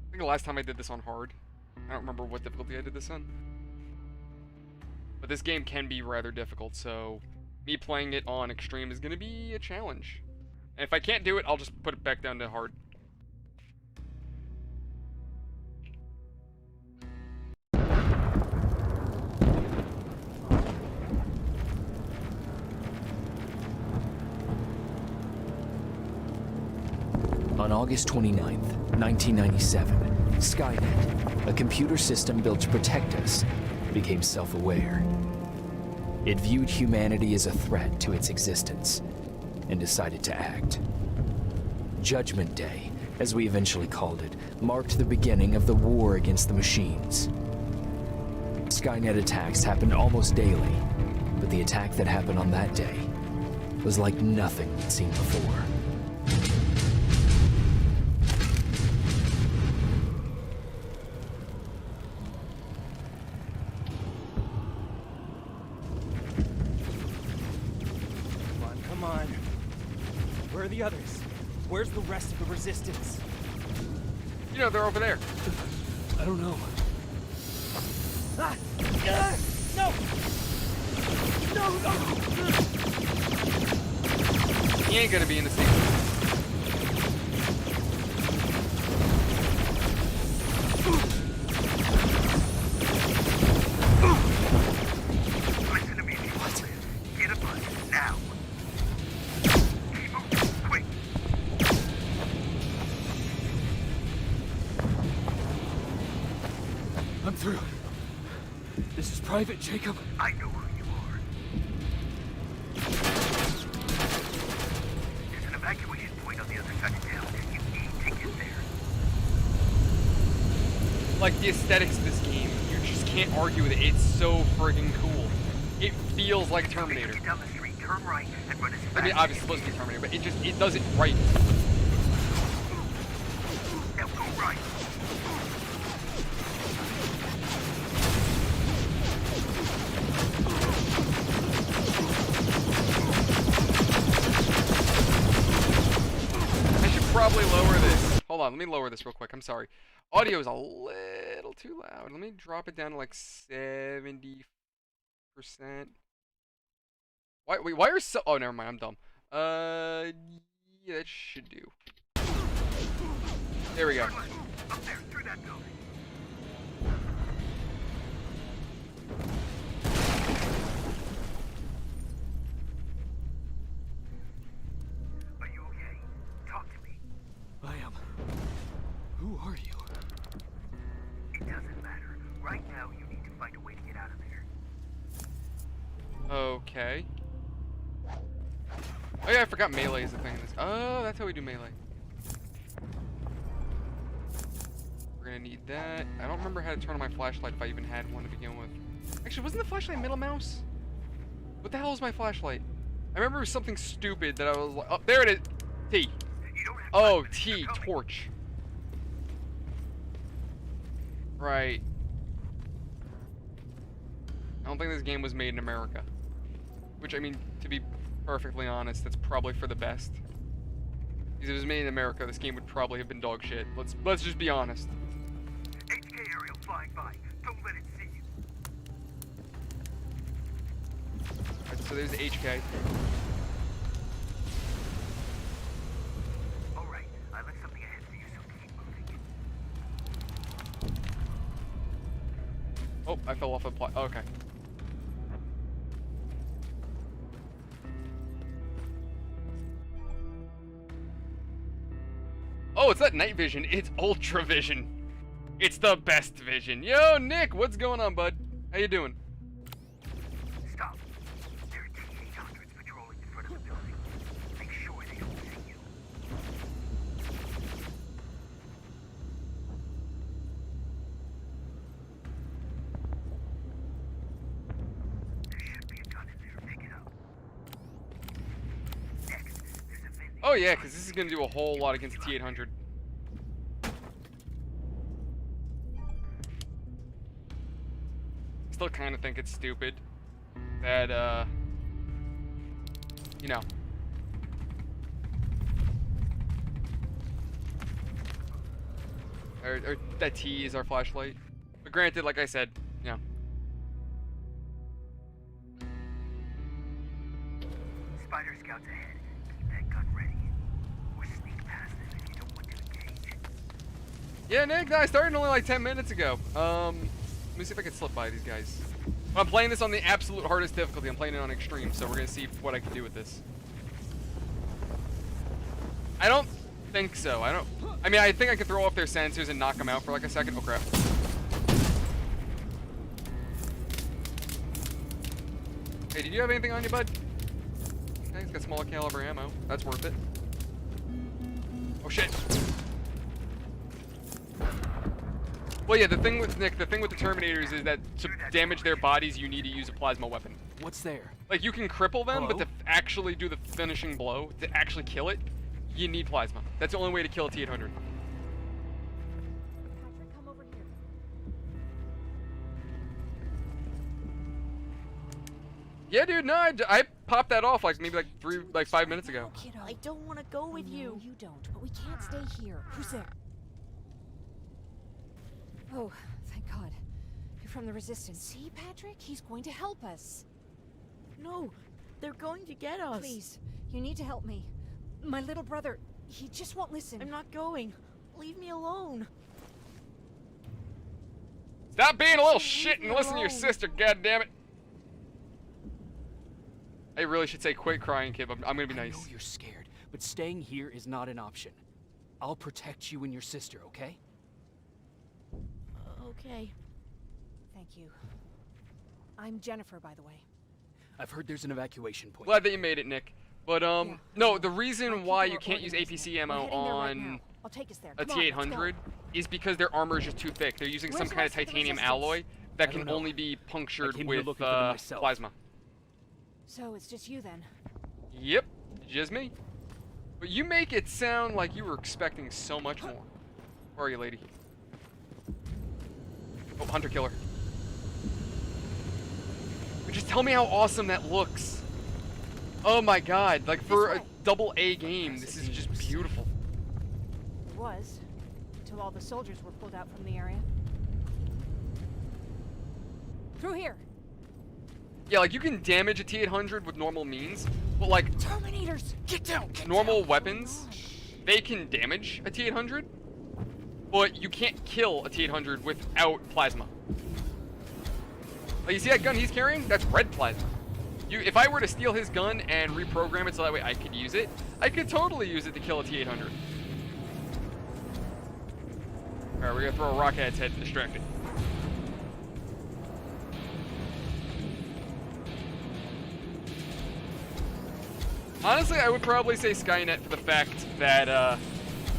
I think the last time I did this on hard, I don't remember what difficulty I did this on. But this game can be rather difficult, so me playing it on extreme is going to be a challenge. And if I can't do it, I'll just put it back down to hard. On August 29th, 1997, Skynet, a computer system built to protect us, became self-aware. It viewed humanity as a threat to its existence and decided to act. Judgment Day, as we eventually called it, marked the beginning of the war against the machines. Skynet attacks happened almost daily, but the attack that happened on that day was like nothing we'd seen before. Come on. Where are the others? Where's the rest of the Resistance? You know, they're over there. I don't know. Ah! No! No! He ain't gonna be in the same. Listen to me. What? Get a bus now. Keep moving, quick. I'm through. This is Private Jacob. I know who you are. There's an evacuation point on the other side of town. You need to get there. Like, the aesthetics of this game, you just can't argue with it. It's so friggin' cool. It feels like Terminator. Get down the street, turn right, and run as fast I mean, as obviously you it's supposed to be can. Terminator, but it does it right. Now go right. I should probably lower this. Hold on, let me lower this real quick. I'm sorry. Audio is a little too loud. Let me drop it down to like 70%. Why are so... Oh, never mind. I'm dumb. Yeah, that should do. There we go. Turn left. Up there, through that building. Are you okay? Talk to me. I am. Who are you? It doesn't matter. Right now, you need to find a way to get out of there. Okay. Oh yeah, I forgot melee is the thing in this. Oh, that's how we do melee. We're gonna need that. I don't remember how to turn on my flashlight if I even had one to begin with. Actually, wasn't the flashlight middle mouse? What the hell is my flashlight? I remember it was something stupid that I was like, oh, there it is. T. You don't have Oh, 5 minutes. T, They're coming. torch. Right. I don't think this game was made in America. Which, I mean, to be perfectly honest, that's probably for the best. Because if it was made in America, this game would probably have been dog shit. Let's just be honest. HK aerial flying by. Don't let it see you. Alright, so there's the HK. Alright, I left something ahead for you, so keep moving. Oh, I fell off a plot. Okay. Oh, it's not night vision. It's ultra vision. It's the best vision. Yo, Nick, what's going on, bud? How you doing? Stop. There are T-800s patrolling in front of the building. Make sure they don't see you. There should be a gun in there. Pick it up. Next, there's a vending Oh yeah, because this is gonna do a whole lot against the T-800. Still kind of think it's stupid that you know. Or that T is our flashlight. But granted, like I said, you know. Spider scouts ahead. Keep that gun ready. Or sneak past them if you don't want to engage. Yeah, Nick, I started only like 10 minutes ago. Let me see if I can slip by these guys. Well, I'm playing this on the absolute hardest difficulty. I'm playing it on extreme, so we're gonna see what I can do with this. I don't think so. I mean, I think I can throw off their sensors and knock them out for like a second. Oh crap. Hey, did you have anything on you, bud? Okay, he's got smaller caliber ammo. That's worth it. Oh shit. Well, yeah, the thing with Nick, the thing with the Terminators is that to damage their bodies, you need to use a plasma weapon. What's there? Like, you can cripple them, but Hello? to actually do the finishing blow, to actually kill it, you need plasma. That's the only way to kill a T-800. Patrick, come over here. Yeah, dude, no, I popped that off like maybe like 5 minutes ago. No, kiddo. I don't want to go with No, you. you don't, but we can't stay here. Who's there? Oh, thank God. You're from the Resistance. See, Patrick? He's going to help us. No, they're going to get us. Please, you need to help me. My little brother, he just won't listen. I'm not going. Leave me alone. Stop being a little Leave shit and me listen to your alone. sister, goddammit. I really should say quit crying, kid, but I'm gonna be I nice. know you're scared, but staying here is not an option. I'll protect you and your sister, okay? Okay. Thank you. I'm Jennifer, by the way. I've heard there's an evacuation point. Glad that you made it, Nick. But, Yeah. no, the My reason people why are you can't use organized APC now. ammo We're heading there right on now. I'll take us there. a Come on, let's go. T-800 is because their armor is just too thick. They're using some Where's the kind of rest of the titanium Resistance? alloy that I can don't know. only be punctured came here with looking for them myself. plasma. So it's just you then. Yep, just me. But you make it sound like you were expecting so much more. Where are you, lady? Oh, hunter killer. But just tell me how awesome that looks. Oh my god, like for a way. AA game, this is just beautiful. It was. Until all the soldiers were pulled out from the area. Through here. Yeah, like you can damage a T-800 with normal means, but like Terminators! Get down! normal weapons, they can damage a T-800, but you can't kill a T-800 without plasma. Like, you see that gun he's carrying? That's red plasma. If I were to steal his gun and reprogram it so that way I could use it, I could totally use it to kill a T-800. Alright, we're gonna throw a rocket at its head and distract it. Honestly, I would probably say Skynet for the fact that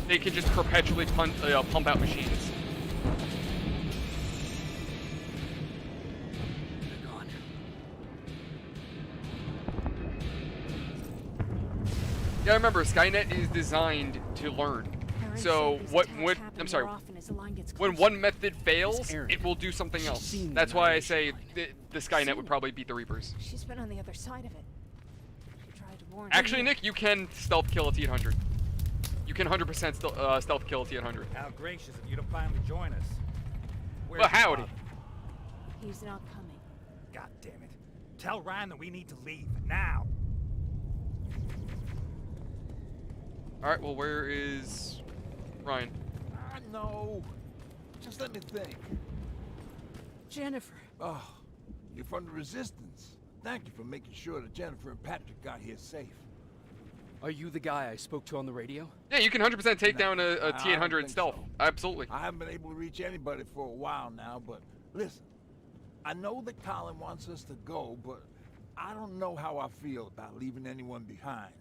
they can just perpetually pump out machines. They're gone. Yeah, remember, Skynet is designed to learn. Aaron So said these what? attacks happen I'm sorry. more often as the line gets When closer. one method fails, Aaron. it will do something She's else. seen the That's why I say annihilation the Skynet would probably beat the Reapers. She's been on the other side of it. She tried to warn Actually, you. Nick, you can stealth kill a T-800. You can 100% stealth kill a T-800. How gracious of you to finally join us. Where's Well, your howdy. father? He's not coming. God damn it. Tell Ryan that we need to leave now. All right, well, where is Ryan? No. Just let me think. Jennifer. Oh, you're from the Resistance. Thank you for making sure that Jennifer and Patrick got here safe. Are you the guy I spoke to on the radio? Yeah, you can 100% take down a I don't T-800 think stealth. so. Absolutely. I haven't been able to reach anybody for a while now, but listen. I know that Colin wants us to go, but I don't know how I feel about leaving anyone behind.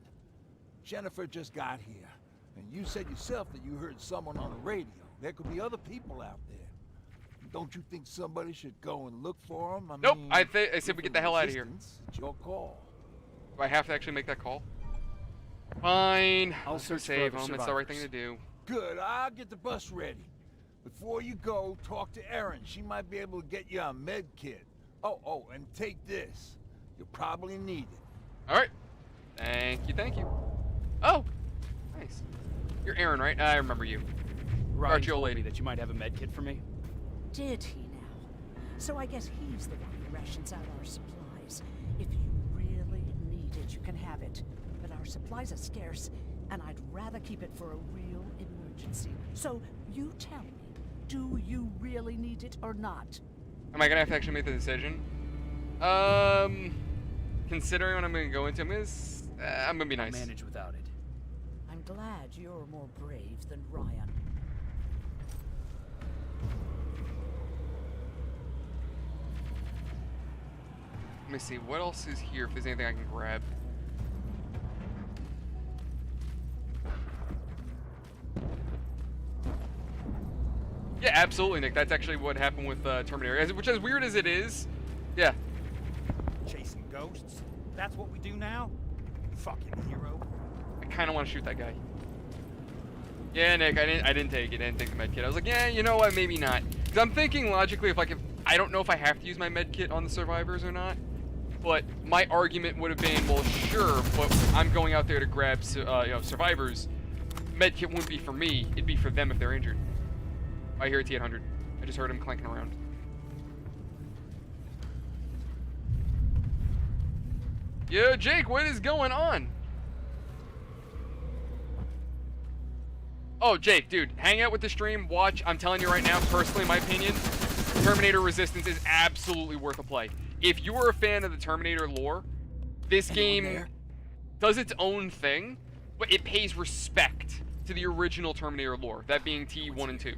Jennifer just got here, and you said yourself that you heard someone on the radio. There could be other people out there. Don't you think somebody should go and look for them? Nope, mean, I said we with get the hell outta here. Resistance, it's your call. Do I have to actually make that call? Fine. I'll Let's go search for save other him. It's the right thing to survivors. do. Good, I'll get the bus ready. Before you go, talk to Erin. She might be able to get you a med kit. Oh, and take this. You'll probably need it. All right. Thank you, thank you. Oh, nice. You're Aaron, right? I remember you. Ryan Archie, old told lady. me that you might have a med kit for me. Did he now? So I guess he's the one who rations out our supplies. If you really need it, you can have it. But our supplies are scarce, and I'd rather keep it for a real emergency. So you tell me, do you really need it or not? Am I gonna have to actually make the decision? Considering what I'm gonna go into, I'm gonna be I'll nice. manage without it. I'm glad you're more brave than Ryan. Let me see, what else is here if there's anything I can grab. Yeah, absolutely, Nick. That's actually what happened with Terminator. Which, as weird as it is, yeah. Chasing ghosts? That's what we do now? Fucking hero. I kind of want to shoot that guy. Yeah, Nick, I didn't take it. I didn't take the med kit. I was like, yeah, you know what? Maybe not. Because I'm thinking logically, I don't know if I have to use my med kit on the survivors or not. But my argument would have been, well, sure, but I'm going out there to grab, survivors. Med kit wouldn't be for me. It'd be for them if they're injured. I hear a T-800. I just heard him clanking around. Yo, Jake, what is going on? Oh, Jake, dude, hang out with the stream, watch. I'm telling you right now, personally, in my opinion, Terminator Resistance is absolutely worth a play. If you are a fan of the Terminator lore, this game does its own thing, but it pays respect to the original Terminator lore, that being T1 and 2.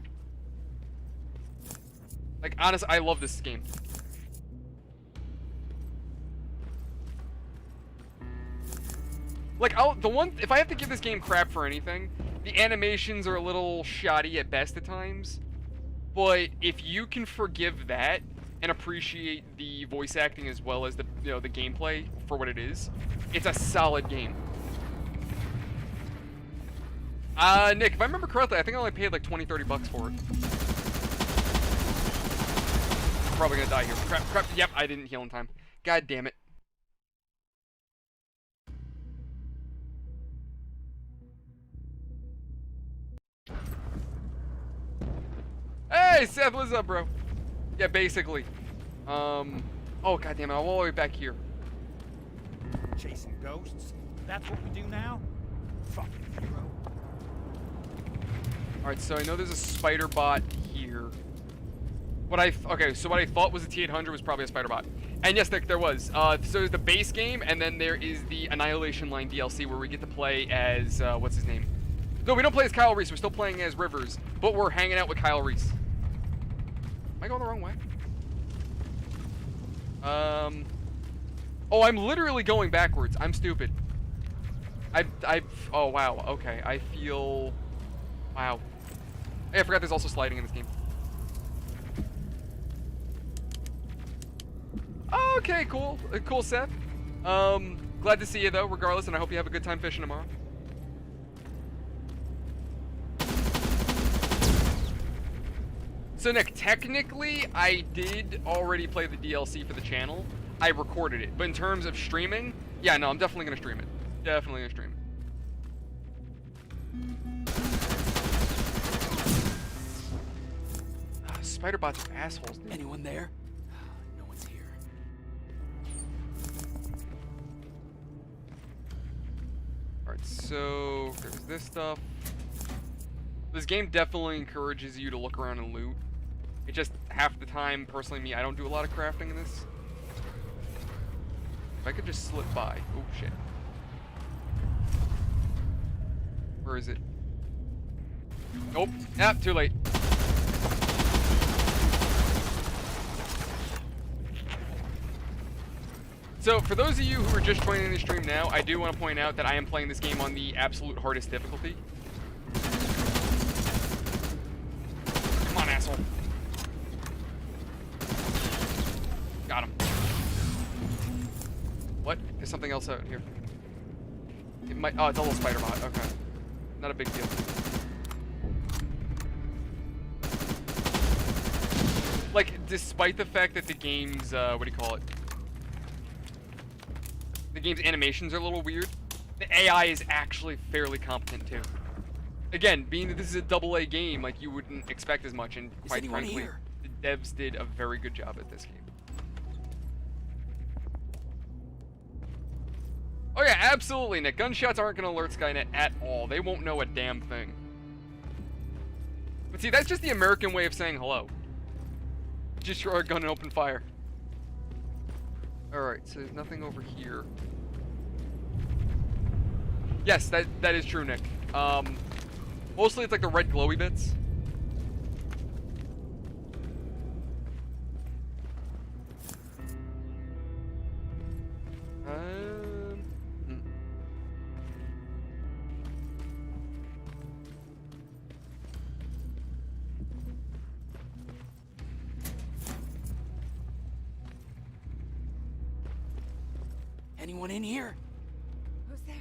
Like, honestly, I love this game. Like, if I have to give this game crap for anything, the animations are a little shoddy at best at times. But if you can forgive that and appreciate the voice acting as well as the the gameplay for what it is, it's a solid game. Nick, if I remember correctly, I think I only paid like 20-30 bucks for it. I'm probably gonna die here. Crap. Yep, I didn't heal in time. God damn it. Hey, Seth, what's up, bro? Yeah, basically. Oh, goddamn it, I'm all the way back here. Chasing ghosts? That's what we do now? Fucking hero. Alright, so I know there's a spider bot here. What I thought was a T-800 was probably a spider bot. And yes, there was. So there's the base game, and then there is the Annihilation Line DLC where we get to play as, what's his name? No, we don't play as Kyle Reese, we're still playing as Rivers, but we're hanging out with Kyle Reese. Am I going the wrong way? Oh, I'm literally going backwards. I'm stupid. Oh, wow, okay. I feel... Wow. Hey, I forgot there's also sliding in this game. Okay, cool. Cool, Seth. Glad to see you, though, regardless, and I hope you have a good time fishing tomorrow. So, Nick, technically, I did already play the DLC for the channel. I recorded it. But in terms of streaming, yeah, no, I'm definitely going to stream it. Definitely going to stream it. Spider bots are assholes, dude. Anyone there? No one's here. Alright, so there's this stuff. This game definitely encourages you to look around and loot. It just, half the time, personally me, I don't do a lot of crafting in this. If I could just slip by. Oh, shit. Where is it? Nope. Ah, too late. So, for those of you who are just joining the stream now, I do want to point out that I am playing this game on the absolute hardest difficulty. Come on, asshole. Got him. What? There's something else out here. It might... Oh, it's a little spider bot. Okay. Not a big deal. Like, despite the fact that the game's, what do you call it? The game's animations are a little weird. The AI is actually fairly competent too. Again, being that this is a AA game, like you wouldn't expect as much, and quite frankly, the devs did a very good job at this game. Oh yeah, absolutely, Nick. Gunshots aren't gonna alert Skynet at all. They won't know a damn thing. But see, that's just the American way of saying hello. Just throw a gun and open fire. Alright, so there's nothing over here. Yes, that is true, Nick. Mostly it's like the red glowy bits. Anyone in here? Who's there?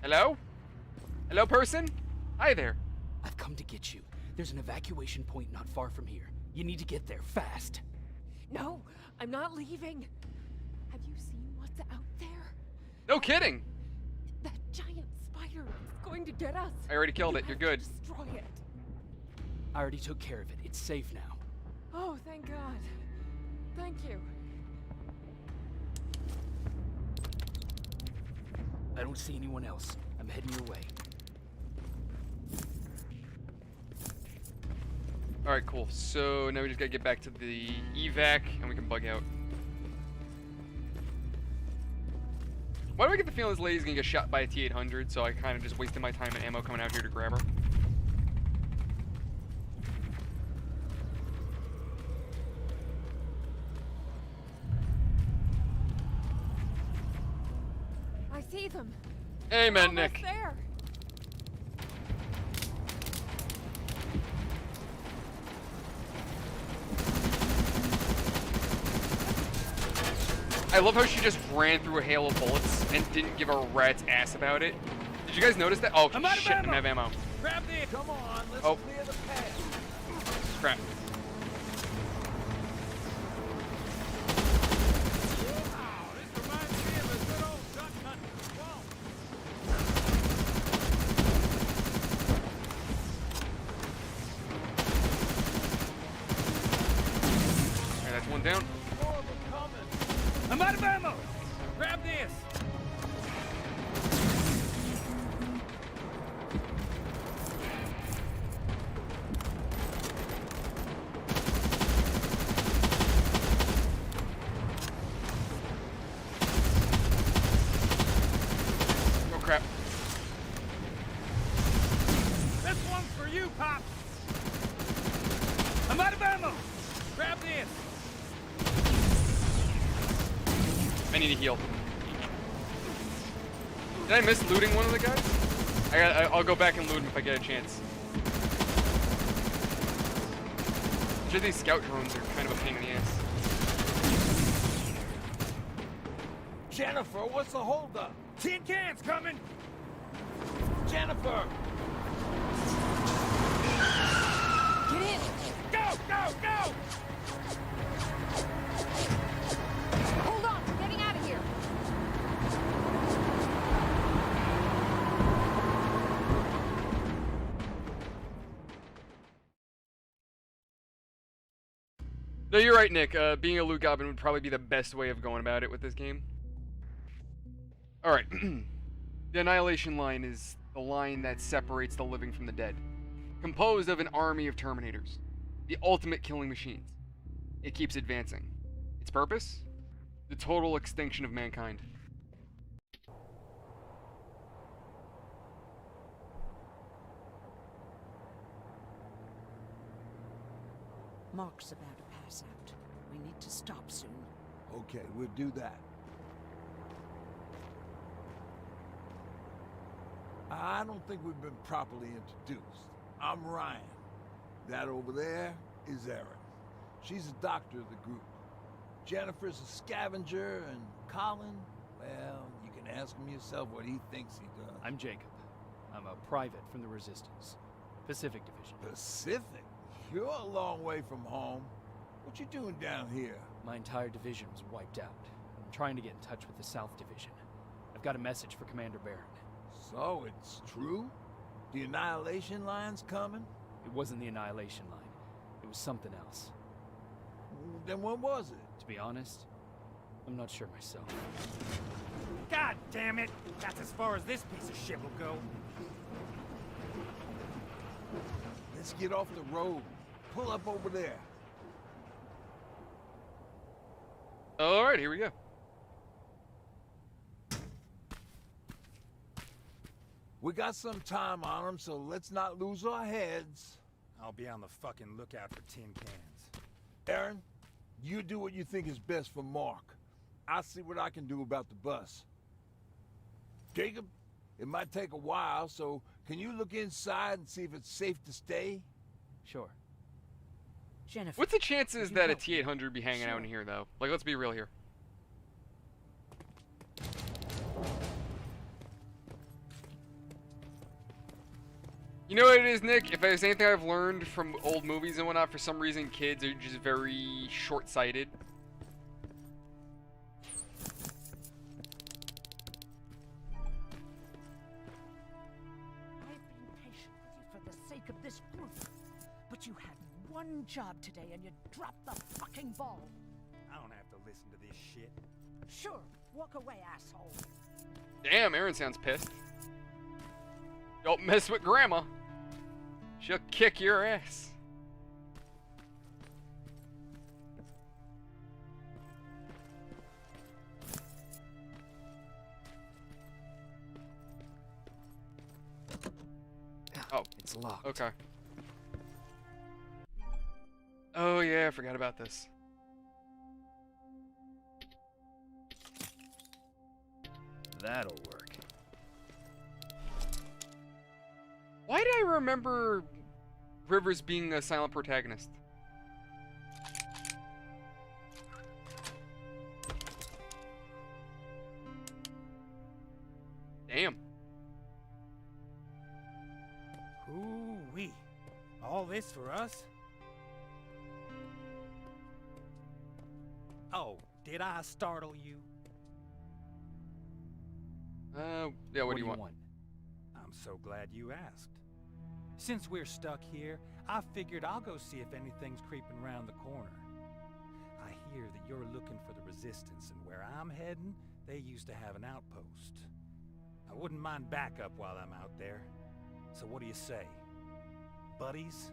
Hello? Hello, person? Hi there. I've come to get you. There's an evacuation point not far from here. You need to get there fast. No, I'm not leaving. Have you seen what's out there? No kidding. That giant spider is going to get us. I already killed it. You You're have to good. Destroy it. I already took care of it. It's safe now. Oh, thank God. Thank you. I don't see anyone else. I'm heading your way. Alright, cool. So now we just gotta get back to the evac and we can bug out. Why do I get the feeling this lady's gonna get shot by a T-800, so I kind of just wasted my time and ammo coming out here to grab her? I see them. Amen, Almost Nick. there. I love how she just ran through a hail of bullets and didn't give a rat's ass about it. Did you guys notice that? Oh, I'm out of shit, I ammo. don't have ammo. Grab this! Come on, let's Oh. clear the path. Crap. Wow, this reminds me of a good old duck hunt. Whoa! Alright, that's one down. More of them coming. I'm out of ammo! Grab this! Oh, crap. This one's for you, Pop! I'm out of ammo! Grab this! I need to heal. Did I miss looting one of the guys? I'll go back and loot him if I get a chance. Just these scout drones are kind of a pain in the ass. Jennifer, what's the holdup? Tin cans coming! Jennifer! Get in. Go, go, go! Hold on. We're getting out of here. No, you're right, Nick. Being a loot goblin would probably be the best way of going about it with this game. Alright. The Annihilation Line is the line that separates the living from the dead. Composed of an army of Terminators. The ultimate killing machines. It keeps advancing. Its purpose? The total extinction of mankind. Mark's about to pass out. We need to stop soon. Okay, we'll do that. I don't think we've been properly introduced. I'm Ryan. That over there is Erin. She's the doctor of the group. Jennifer's a scavenger, and Colin, well, you can ask him yourself what he thinks he does. I'm Jacob. I'm a private from the Resistance. Pacific Division. Pacific? You're a long way from home. What you doing down here? My entire division was wiped out. I'm trying to get in touch with the South Division. I've I've got a message for Commander Barron. So, it's true? The Annihilation line's coming? It wasn't the Annihilation line. It was something else. Then what was it? To be honest, I'm not sure myself. God damn it! That's as far as this piece of shit will go. Let's get off the road. Pull up over there. Alright, here we go. We got some time on them, so let's not lose our heads. I'll be on the fucking lookout for tin cans. Aaron, you do what you think is best for Mark. I'll see what I can do about the bus. Jacob, it might take a while, so can you look inside and see if it's safe to stay? Sure. Jennifer. What's the chances you that a help me? T-800 would be hanging out in here, though? Like, let's be real here. You know what it is, Nick? If there's anything I've learned from old movies and whatnot, for some reason kids are just very short-sighted. I've been patient with you for the sake of this group. But you had one job today and you dropped the fucking ball. I don't have to listen to this shit. Sure, walk away, asshole. Damn, Aaron sounds pissed. Don't mess with Grandma. She'll kick your ass. Oh, It's locked. okay. Oh yeah, I forgot about this. That'll work. Why did I remember Rivers being a silent protagonist? Damn. Ooh-wee. All this for us? Oh, did I startle you? Yeah, what do you want? I'm so glad you asked. Since we're stuck here, I figured I'll go see if anything's creeping around the corner. I hear that you're looking for the Resistance, and where I'm heading, they used to have an outpost. I wouldn't mind backup while I'm out there. So what do you say? Buddies?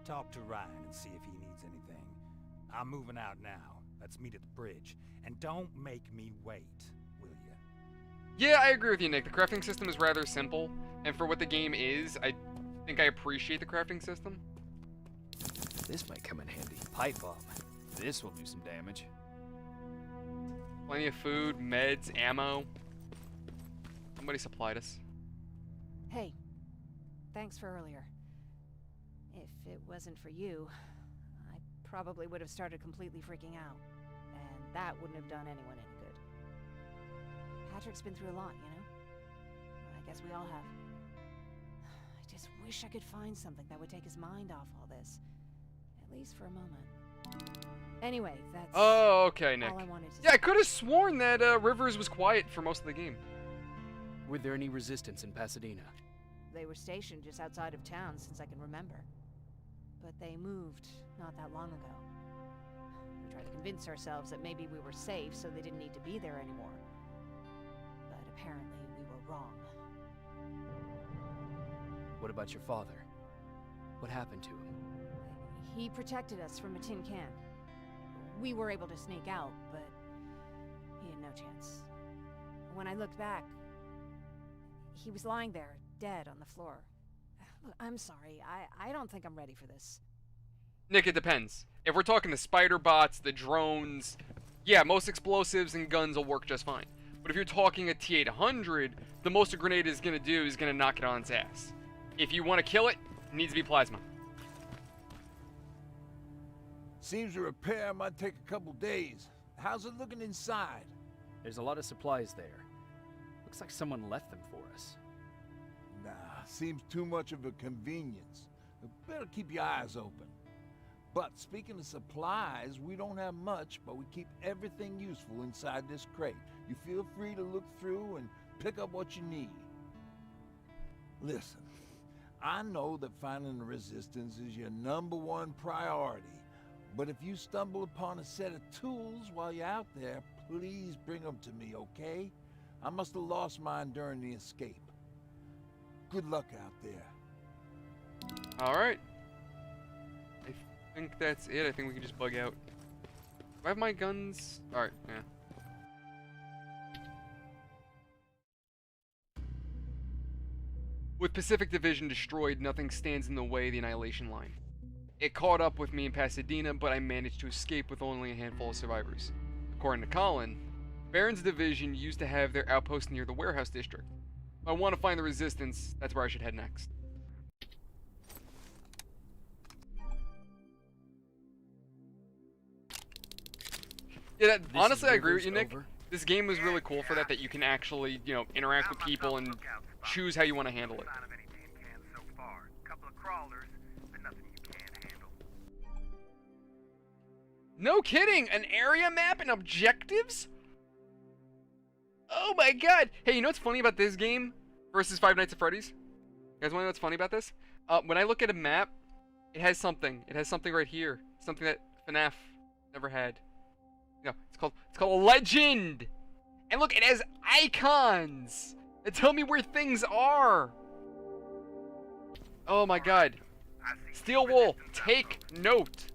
Talk to Ryan and see if he needs anything. I'm moving out now. Let's meet at the bridge. And don't make me wait, will you? Yeah, I agree with you, Nick. The crafting system is rather simple, and for what the game is, I think I appreciate the crafting system. This might come in handy. Pipe bomb. This will do some damage. Plenty of food, meds, ammo. Somebody supplied us. Hey, thanks for earlier. If it wasn't for you, I probably would have started completely freaking out. And that wouldn't have done anyone any good. Patrick's been through a lot, you know? I guess we all have. I just wish I could find something that would take his mind off all this. At least for a moment. Anyway, that's Oh, okay, Nick. all I wanted to Yeah, I say. could have sworn that Rivers was quiet for most of the game. Were there any resistance in Pasadena? They were stationed just outside of town since I can remember. But they moved not that long ago. We tried to convince ourselves that maybe we were safe, so they didn't need to be there anymore. But apparently we were wrong. What about your father? What happened to him? He protected us from a tin can. We were able to sneak out, but he had no chance. When I looked back, he was lying there, dead on the floor. Look, I'm sorry. I don't think I'm ready for this. Nick, it depends. If we're talking the spider bots, the drones, yeah, most explosives and guns will work just fine. But if you're talking a T-800, the most a grenade is going to do is going to knock it on its ass. If you want to kill it, it needs to be plasma. Seems the repair might take a couple days. How's it looking inside? There's a lot of supplies there. Looks like someone left them for us. Nah, seems too much of a convenience. Better keep your eyes open. But speaking of supplies, we don't have much, but we keep everything useful inside this crate. You feel free to look through pick up what you need. Listen, I know that finding the Resistance is your #1 priority, but if you stumble upon a set of tools while you're out there, please bring them to me, okay? I must have lost mine during the escape. Good luck out there. Alright. I think that's it. I think we can just bug out. Do I have my guns? Alright, yeah. With Pacific Division destroyed, nothing stands in the way of the Annihilation Line. It caught up with me in Pasadena, but I managed to escape with only a handful of survivors. According to Colin, Barron's division used to have their outpost near the warehouse district. If I want to find the Resistance, that's where I should head next. Yeah, honestly, I agree with you, Nick. This game was really cool for that you can actually, you know, interact with people and choose how you want to handle it. No kidding! An area map and objectives? Oh my god! Hey, you know what's funny about this game versus Five Nights at Freddy's? You guys want to know what's funny about this? When I look at a map, it has something. It has something right here. Something that FNAF never had. You know, it's called a legend! And look, it has icons that tell me where things are! Oh my god. Steel Wool, take note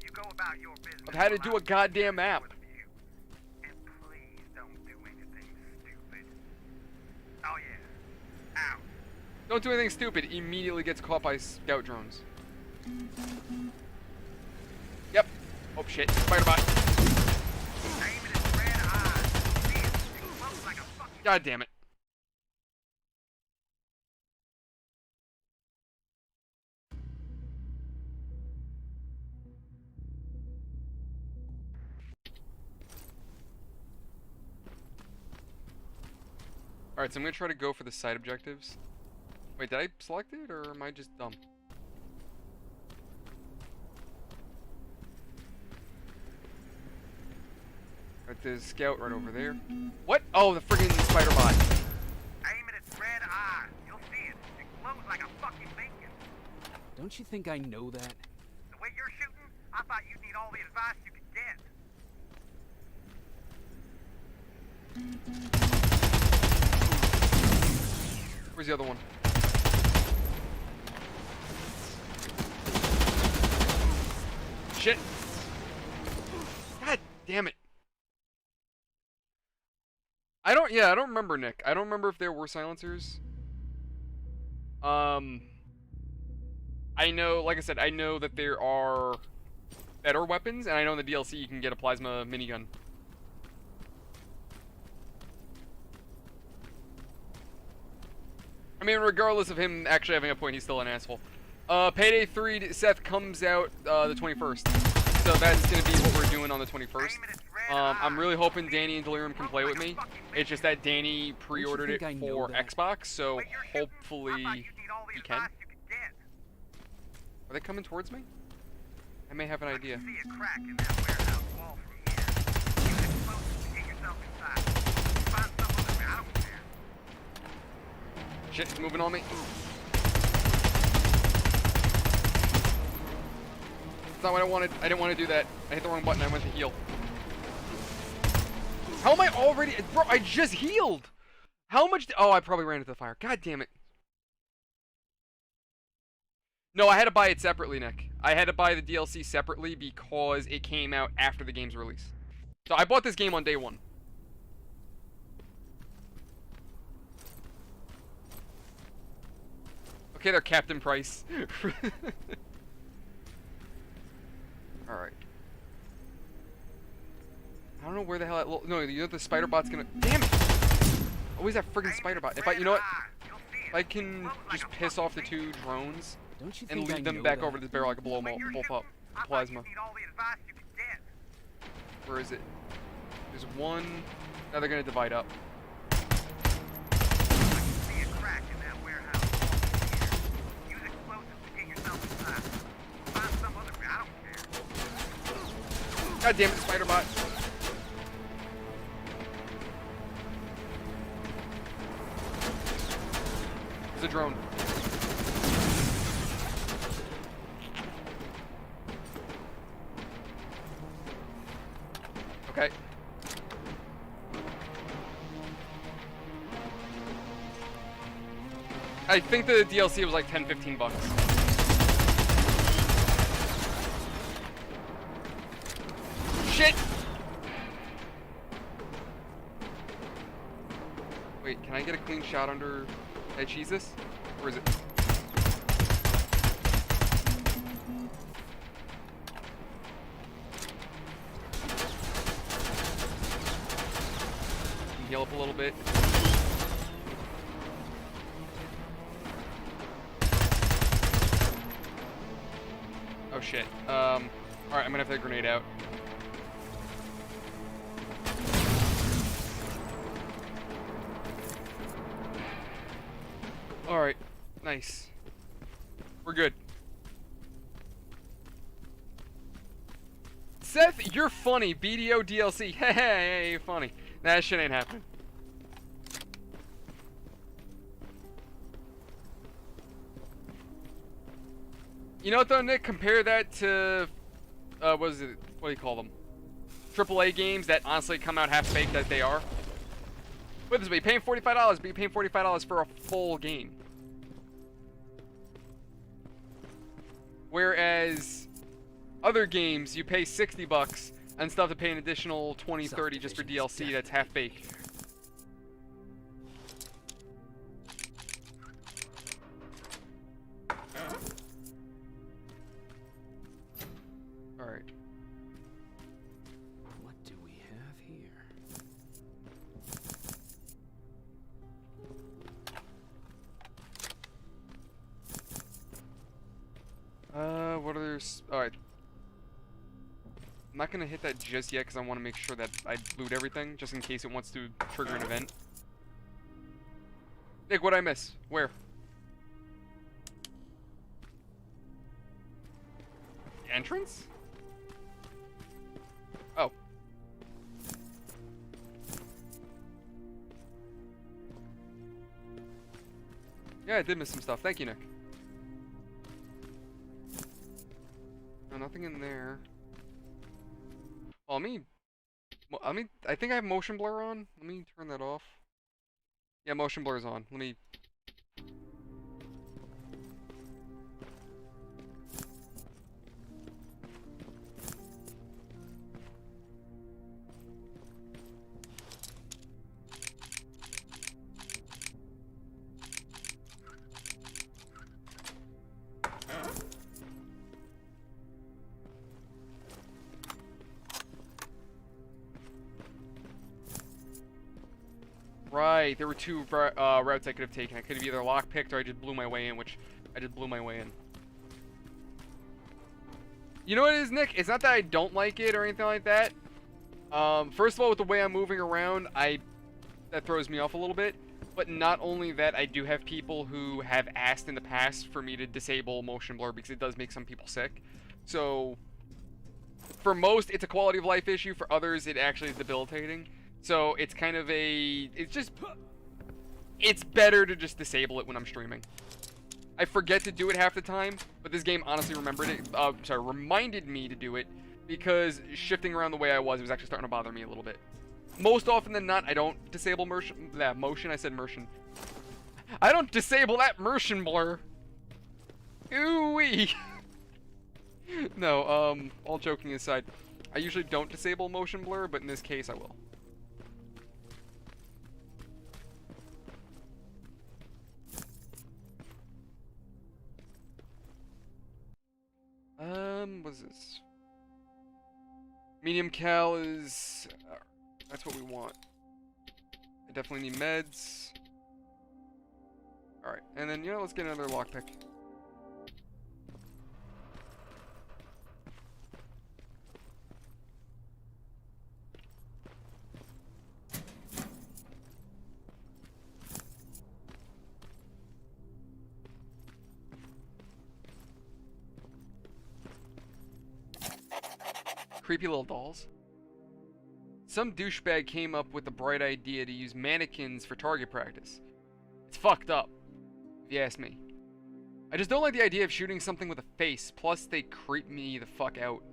of how to do a goddamn map. And please don't do anything stupid. Oh yeah. Out. Don't do anything stupid. Immediately gets caught by scout drones. Yep. Oh shit. Spider-Bot. God damn it. Alright, so I'm gonna try to go for the side objectives. Wait, did I select it, or am I just dumb? Alright, there's a scout right over there. What? Oh, the friggin' spider bot. Aim at its red eye. You'll see it. It glows like a fucking beacon. Don't you think I know that? The way you're shooting, I thought you'd need all the advice you could get. Where's the other one? Shit. God damn it. I don't remember, Nick. I don't remember if there were silencers. I know, like I said, I know that there are better weapons, and I know in the DLC you can get a plasma minigun. I mean, regardless of him actually having a point, he's still an asshole. Payday 3, Seth, comes out the 21st. So that's going to be what we're doing on the 21st. I'm really hoping Danny and Delirium can play with me. It's just that Danny pre-ordered it for Xbox, so hopefully he can. Are they coming towards me? I may have an idea. Shit, he's moving on me. That's not what I wanted. I didn't want to do that. I hit the wrong button. I went to heal. How am I already... Bro, I just healed! How much... Oh, I probably ran into the fire. God damn it. No, I had to buy it separately, Nick. I had to buy the DLC separately because it came out after the game's release. So I bought this game on day one. Okay, they're Captain Price. Alright. I don't know where the hell that little... No, you know the spider bot's gonna... Damn it! Always that friggin' spider bot. If I... You know what? If I can just piss off the two drones and lead them back over to this barrel, I can blow them all both up. Plasma. Where is it? There's one... Now they're gonna divide up. God damn it, spider bot. It's a drone. Okay. I think the DLC was like 10-15 bucks. Shit! Wait, can I get a clean shot under... Can I cheese this? Or is it... Heal up a little bit. Oh shit. Alright, I'm gonna have that grenade out. Alright, nice. We're good. Seth, you're funny. BDO DLC. Hey, you're funny. That shit ain't happening. You know what though, Nick? Compare that to, what is it? What do you call them? AAA games that honestly come out half baked that they are. Put it this way, paying $45, but you're paying $45 for a full game. Whereas other games, you pay 60 bucks and still have to pay an additional 20, 30 just for DLC that's half baked. Alright. What do we have here? What others? Alright. I'm not gonna hit that just yet because I want to make sure that I loot everything, just in case it wants to trigger an event. Nick, what'd I miss? Where? The entrance? Oh. Yeah, I did miss some stuff. Thank you, Nick. No, nothing in there. Well, I think I have motion blur on. Let me turn that off. Yeah, motion blur is on. Let me... Right, there were two routes I could have taken. I could have either lockpicked or I just blew my way in, which I just blew my way in. You know what it is, Nick? It's not that I don't like it or anything like that. First of all, with the way I'm moving around, that throws me off a little bit. But not only that, I do have people who have asked in the past for me to disable motion blur because it does make some people sick. So, for most, it's a quality of life issue. For others, it actually is debilitating. So it's kind of it's better to just disable it when I'm streaming. I forget to do it half the time, but this game honestly reminded me to do it because shifting around the way I was, it was actually starting to bother me a little bit. Most often than not, I don't disable motion. I said motion. I don't disable that motion blur. Ooh-wee. No, all joking aside, I usually don't disable motion blur, but in this case I will. What's this? Medium cal is... that's what we want. I definitely need meds. Alright, and then, let's get another lockpick. Creepy little dolls. Some douchebag came up with the bright idea to use mannequins for target practice. It's fucked up. if you ask me. I just don't like the idea of shooting something with a face, plus they creep me the fuck out.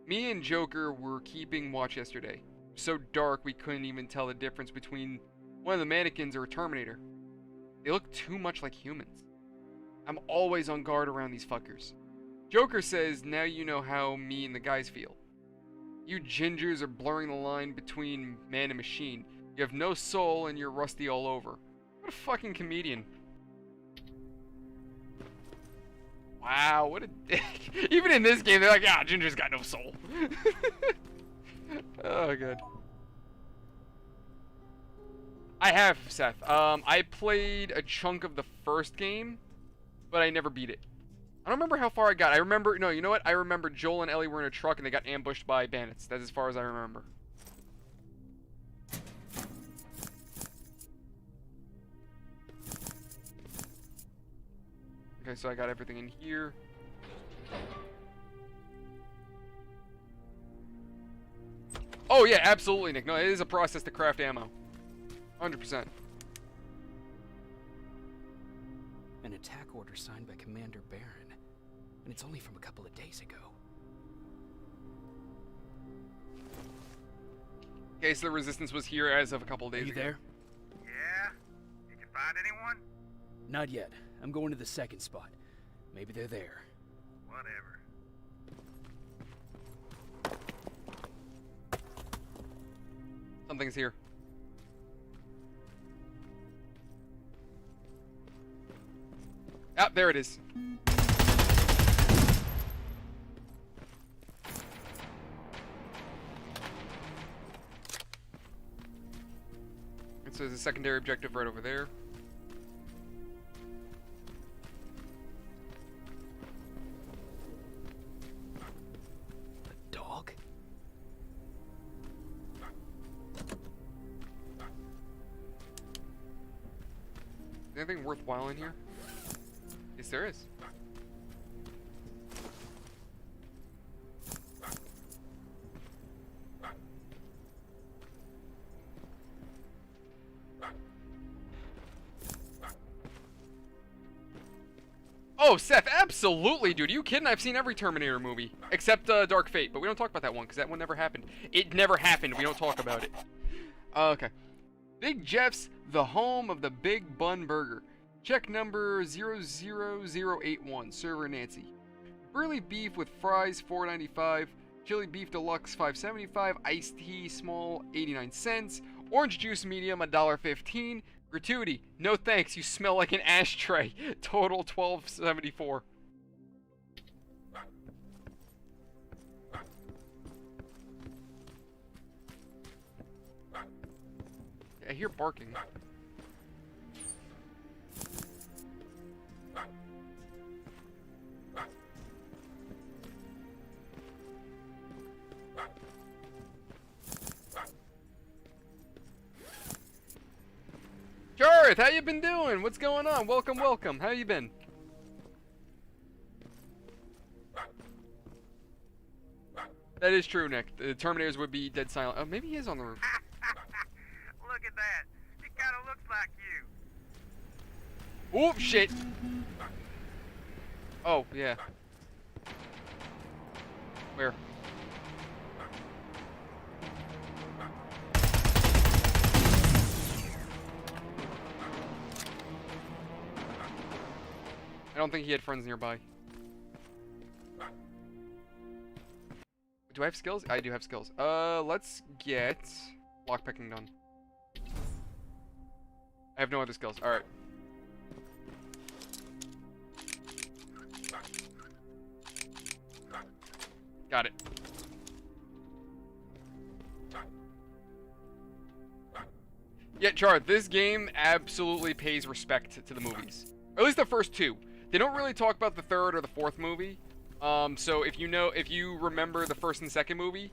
Me and Joker were keeping watch yesterday. So dark we couldn't even tell the difference between one of the mannequins or a Terminator. They look too much like humans. I'm always on guard around these fuckers. Joker says, now you know how me and the guys feel. You gingers are blurring the line between man and machine. You have no soul and you're rusty all over. What a fucking comedian. Wow, what a dick. Even in this game, they're like, yeah, Ginger's got no soul. Oh, good. I have, Seth. I played a chunk of the first game, but I never beat it. I don't remember how far I got. I remember, no, you know what? I remember Joel and Ellie were in a truck and they got ambushed by bandits. That's as far as I remember. Okay, so I got everything in here. Oh yeah, absolutely, Nick. No, it is a process to craft ammo. 100%. An attack order signed by Commander Baron. And it's only from a couple of days ago. Okay, so the Resistance was here as of a couple of days Are you ago. there? Yeah? Did you find anyone? Not yet. I'm going to the second spot. Maybe they're there. Whatever. Something's here. Ah, there it is. And so there's a secondary objective right over there. A dog? Is anything worthwhile in here? Yes, there is. Oh, Seth, absolutely, dude. Are you kidding? I've seen every Terminator movie. Except Dark Fate, but we don't talk about that one, because that one never happened. It never happened. We don't talk about it. Okay. Big Jeff's, the home of the Big Bun Burger. Check number 00081, server Nancy. Burly beef with fries, $4.95. Chili beef deluxe, $5.75. Iced tea small, 89 cents. Orange juice medium, $1.15. Gratuity, no thanks, you smell like an ashtray. Total $12.74. I hear barking. Jareth, how you been doing? What's going on? Welcome, welcome. How you been? That is true, Nick. The Terminators would be dead silent. Oh, maybe he is on the roof. Look at that. It kind of looks like you. Oop, shit. Oh, yeah. Where? I don't think he had friends nearby. Do I have skills? I do have skills. Let's get lockpicking done. I have no other skills. Alright. Got it. Yeah, Char, this game absolutely pays respect to the movies. Or at least the first two. They don't really talk about the third or the fourth movie. So if you remember the first and second movie,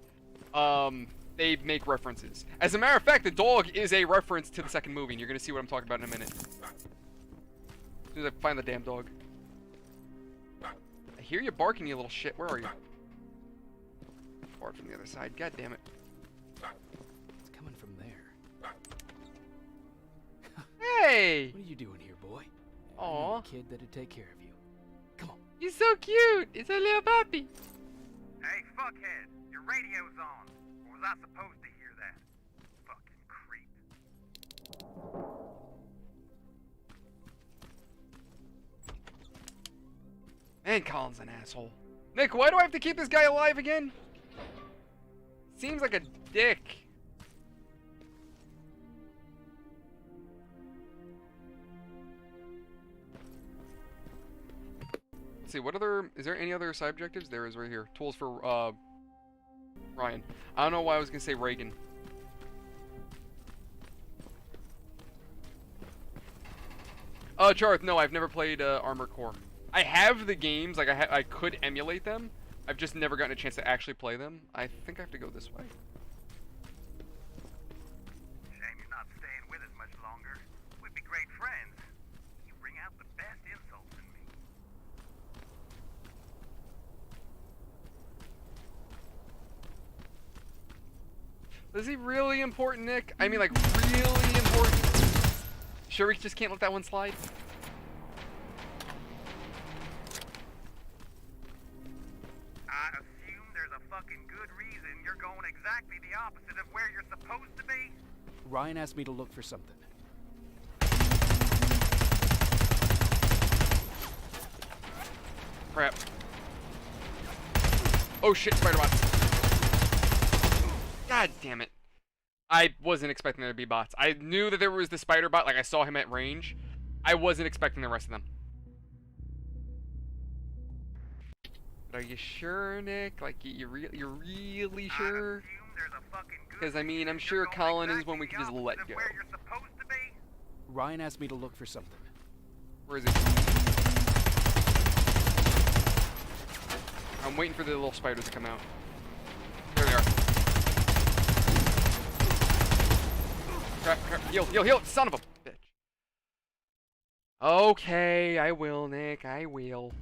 they make references. As a matter of fact, the dog is a reference to the second movie, and you're gonna see what I'm talking about in a minute. As soon as I find the damn dog. I hear you barking, you little shit. Where are you? Bark from the other side. God damn it. It's coming from there. Hey! What are you doing here, boy? Oh, knew Aw. a kid that'd take care of you. Come on. He's so cute. It's a little puppy. Hey, fuckhead, your radio's on. Or was I supposed to hear that? Fucking creep. Man, Colin's an asshole. Nick, why do I have to keep this guy alive again? Seems like a dick. Let's see, what other... Is there any other side objectives? There is right here. Tools for, Ryan. I don't know why I was gonna say Reagan. Charth, no, I've never played, Armored Core. I have the games, like, I could emulate them. I've just never gotten a chance to actually play them. I think I have to go this way. Shame you're not staying with us much longer. We'd be great friends. You bring out the best insults in me. Is he really important, Nick? I mean, like, really important? Sure we just can't let that one slide? I assume there's a fucking good reason you're going exactly the opposite of where you're supposed to be? Ryan asked me to look for something. Crap. Oh shit, spider bots. God damn it. I wasn't expecting there to be bots. I knew that there was the spider bot, like I saw him at range. I wasn't expecting the rest of them. But are you sure, Nick? Like, you're really sure? Because, I mean, I'm sure Colin is one we can just let go. Ryan asked me to look for something. Where is he? I'm waiting for the little spiders to come out. There they are. Crap, crap. Heal, heal, heal! Son of a bitch. Okay, I will, Nick. I will.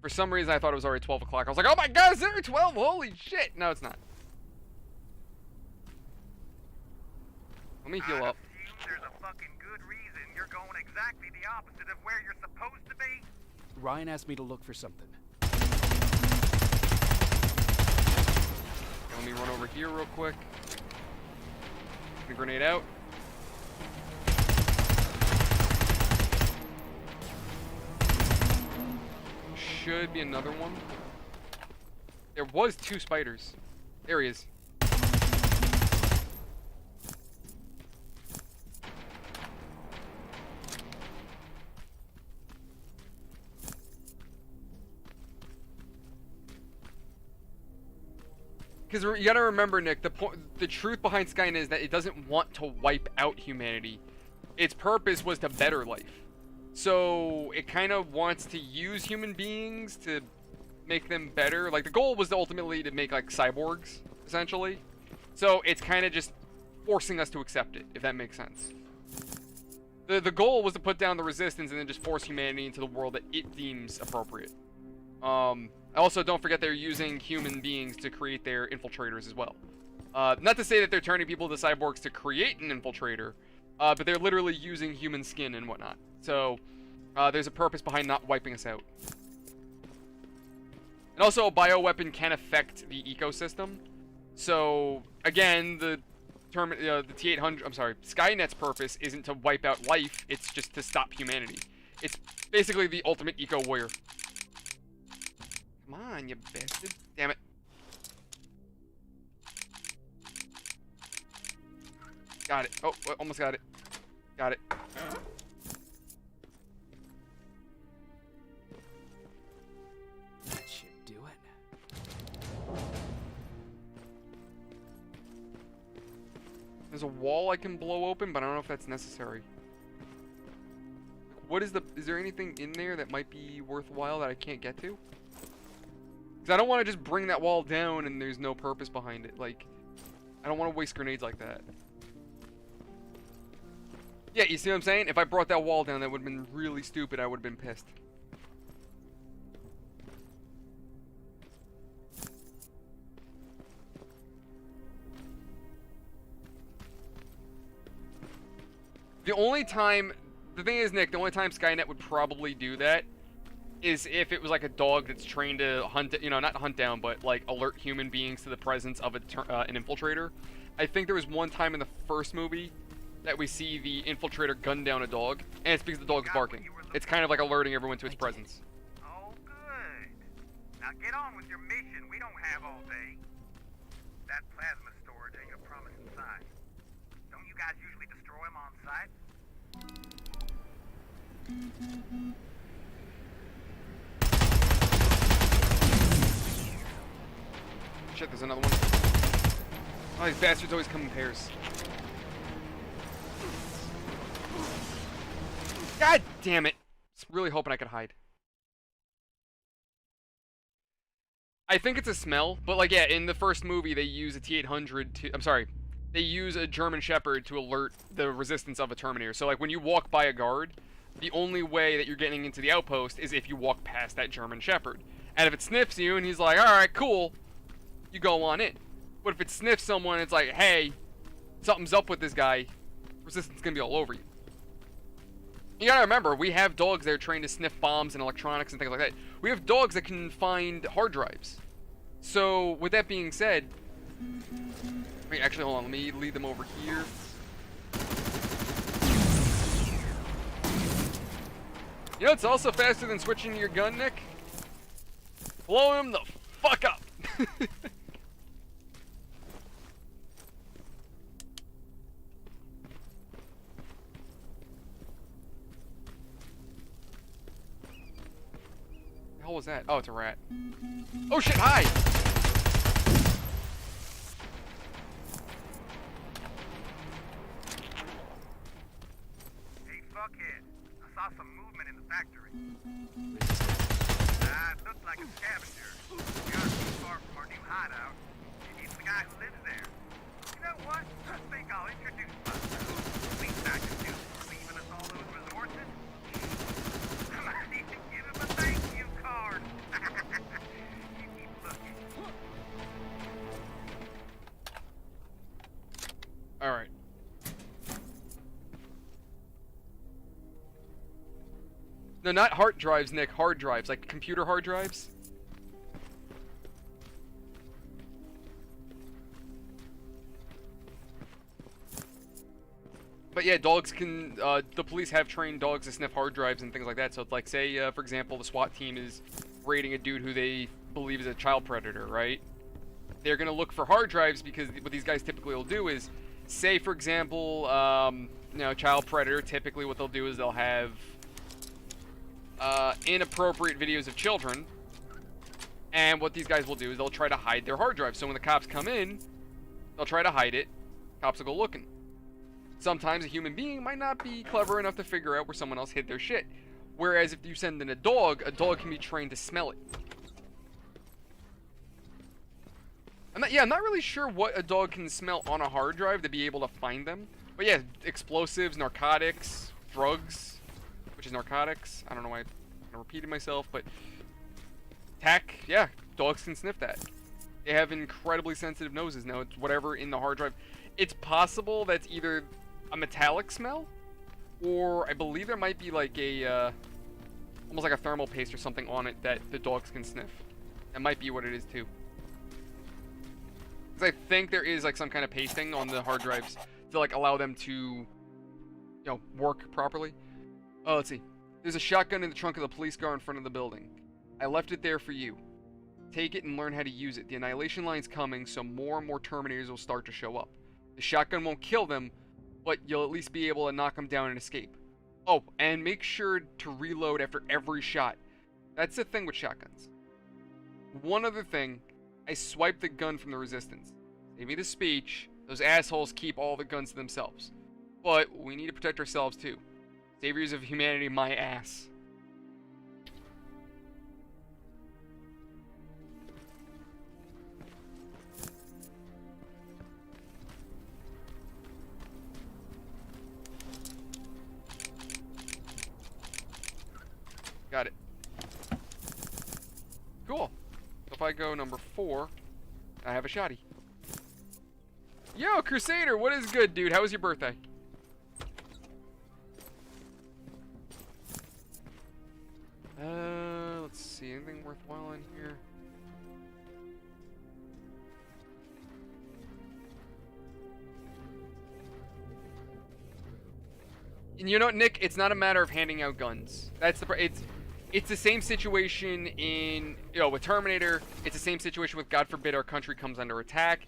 For some reason, I thought it was already 12 o'clock. I was like, oh my god, it's already 12? Holy shit! No, it's not. Let me heal up. There's a fucking good reason you're going exactly the opposite of where you're supposed to be? Ryan asked me to look for something. Okay, let me run over here real quick. Get the grenade out. Should be another one. There was 2 spiders. There he is. Because you gotta remember, Nick, the truth behind Skynet is that it doesn't want to wipe out humanity. Its purpose was to better life. So it kind of wants to use human beings to make them better. Like, the goal was ultimately to make, like, cyborgs, essentially. So it's kind of just forcing us to accept it, if that makes sense. The goal was to put down the resistance and then just force humanity into the world that it deems appropriate. Also, don't forget they're using human beings to create their infiltrators as well. Not to say that they're turning people into cyborgs to create an infiltrator, but they're literally using human skin and whatnot. So, there's a purpose behind not wiping us out. And also, a bioweapon can affect the ecosystem. So, again, the T-800, I'm sorry, Skynet's purpose isn't to wipe out life, it's just to stop humanity. It's basically the ultimate eco-warrior. Come on, you bastard. Damn it. Got it. Oh, almost got it. Got it. That should do it. There's a wall I can blow open, but I don't know if that's necessary. What is there anything in there that might be worthwhile that I can't get to? Because I don't want to just bring that wall down and there's no purpose behind it. Like, I don't want to waste grenades like that. Yeah, you see what I'm saying? If I brought that wall down, that would have been really stupid. I would have been pissed. The only time, the thing is, Nick, the only time Skynet would probably do that is if it was like a dog that's trained to hunt, you know, not hunt down, but like alert human beings to the presence of an infiltrator. I think there was one time in the first movie that we see the infiltrator gun down a dog, and it's because the dog's barking. It's kind of like alerting everyone to its presence. Oh, good. Now get on with your mission. We don't have all day. That plasma storage ain't a promising sign. Don't you guys usually destroy them on site? Shit, there's another one. Oh, these bastards always come in pairs. God damn it! I was really hoping I could hide. I think it's a smell, but like, yeah, in the first movie they use a T-800 to, I'm sorry, they use a German Shepherd to alert the resistance of a Terminator. So like when you walk by a guard, the only way that you're getting into the outpost is if you walk past that German Shepherd. And if it sniffs you and he's like, alright, cool, you go on in. But if it sniffs someone, it's like, hey, something's up with this guy, resistance is gonna be all over you. You gotta remember, we have dogs that are trained to sniff bombs and electronics and things like that. We have dogs that can find hard drives. So, with that being said... Wait, actually, hold on. Let me lead them over here. You know, it's also faster than switching your gun, Nick. Blow him the fuck up! The hell was that? Oh, it's a rat. Oh shit, hi! Hey, fuckhead. I saw some movement in the factory. It looked like a scavenger. We aren't too far from our new hideout. He's the guy who lives there. You know what? I think I'll introduce myself. At least I can do for leaving us all those resources. I might even give him a thank you card. You keep looking. Alright. No, not hard drives, Nick. Hard drives. Like computer hard drives. But yeah, dogs can, the police have trained dogs to sniff hard drives and things like that. So it's like, say, for example, the SWAT team is raiding a dude who they believe is a child predator, right? They're going to look for hard drives because what these guys typically will do is, say, for example, you know, child predator, typically what they'll do is they'll have inappropriate videos of children. And what these guys will do is they'll try to hide their hard drive. So when the cops come in, they'll try to hide it. Cops will go looking. Sometimes a human being might not be clever enough to figure out where someone else hid their shit. Whereas if you send in a dog can be trained to smell it. I'm not really sure what a dog can smell on a hard drive to be able to find them. But yeah, explosives, narcotics, drugs, which is narcotics. I don't know why I repeated myself, but tech, yeah, dogs can sniff that. They have incredibly sensitive noses now. It's whatever in the hard drive. It's possible that's either a metallic smell, or I believe there might be like a, almost like a thermal paste or something on it that the dogs can sniff. That might be what it is too. Because I think there is like some kind of pasting on the hard drives to like allow them to, you know, work properly. Oh, let's see. There's a shotgun in the trunk of the police car in front of the building. I left it there for you. Take it and learn how to use it. The annihilation line's coming, so more and more Terminators will start to show up. The shotgun won't kill them, but you'll at least be able to knock them down and escape. Oh, and make sure to reload after every shot. That's the thing with shotguns. One other thing, I swiped the gun from the Resistance. Save me the speech. Those assholes keep all the guns to themselves. But we need to protect ourselves too. Saviors of humanity, my ass. Got it. Cool. So if I go number 4, I have a shotty. Yo, Crusader, what is good, dude? How was your birthday? anything worthwhile in here? And you know what, Nick? It's not a matter of handing out guns. That's the it's the same situation in, with Terminator. It's the same situation with, God forbid, our country comes under attack.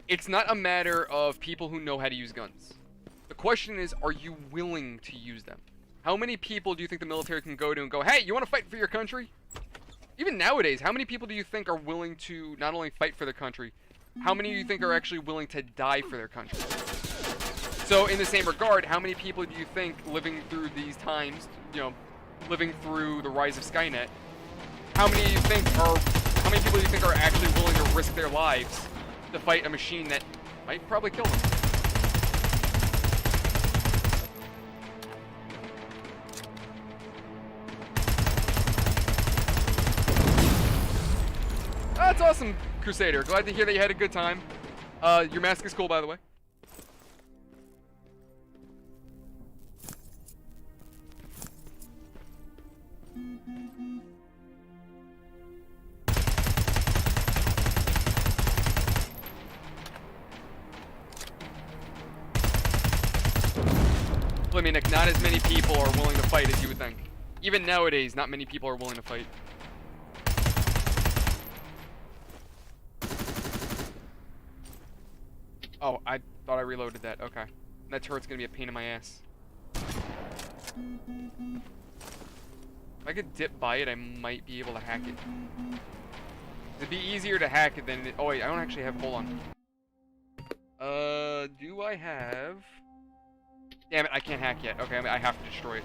It's not a matter of people who know how to use guns. The question is, are you willing to use them? How many people do you think the military can go to and go, hey, you want to fight for your country? Even nowadays, how many people do you think are willing to not only fight for their country, how many do you think are actually willing to die for their country? So in the same regard, how many people do you think living through these times, living through the rise of Skynet, how many people do you think are actually willing to risk their lives to fight a machine that might probably kill them? That's awesome, Crusader. Glad to hear that you had a good time. Your mask is cool, by the way. Believe me, Nick, not as many people are willing to fight as you would think. Even nowadays, not many people are willing to fight. Oh, I thought I reloaded that. Okay. That turret's gonna be a pain in my ass. If I could dip by it, I might be able to hack it. It'd be easier to hack it than it... Oh, wait, I don't actually have... Hold on. Do I have... Damn it, I can't hack yet. Okay, I have to destroy it.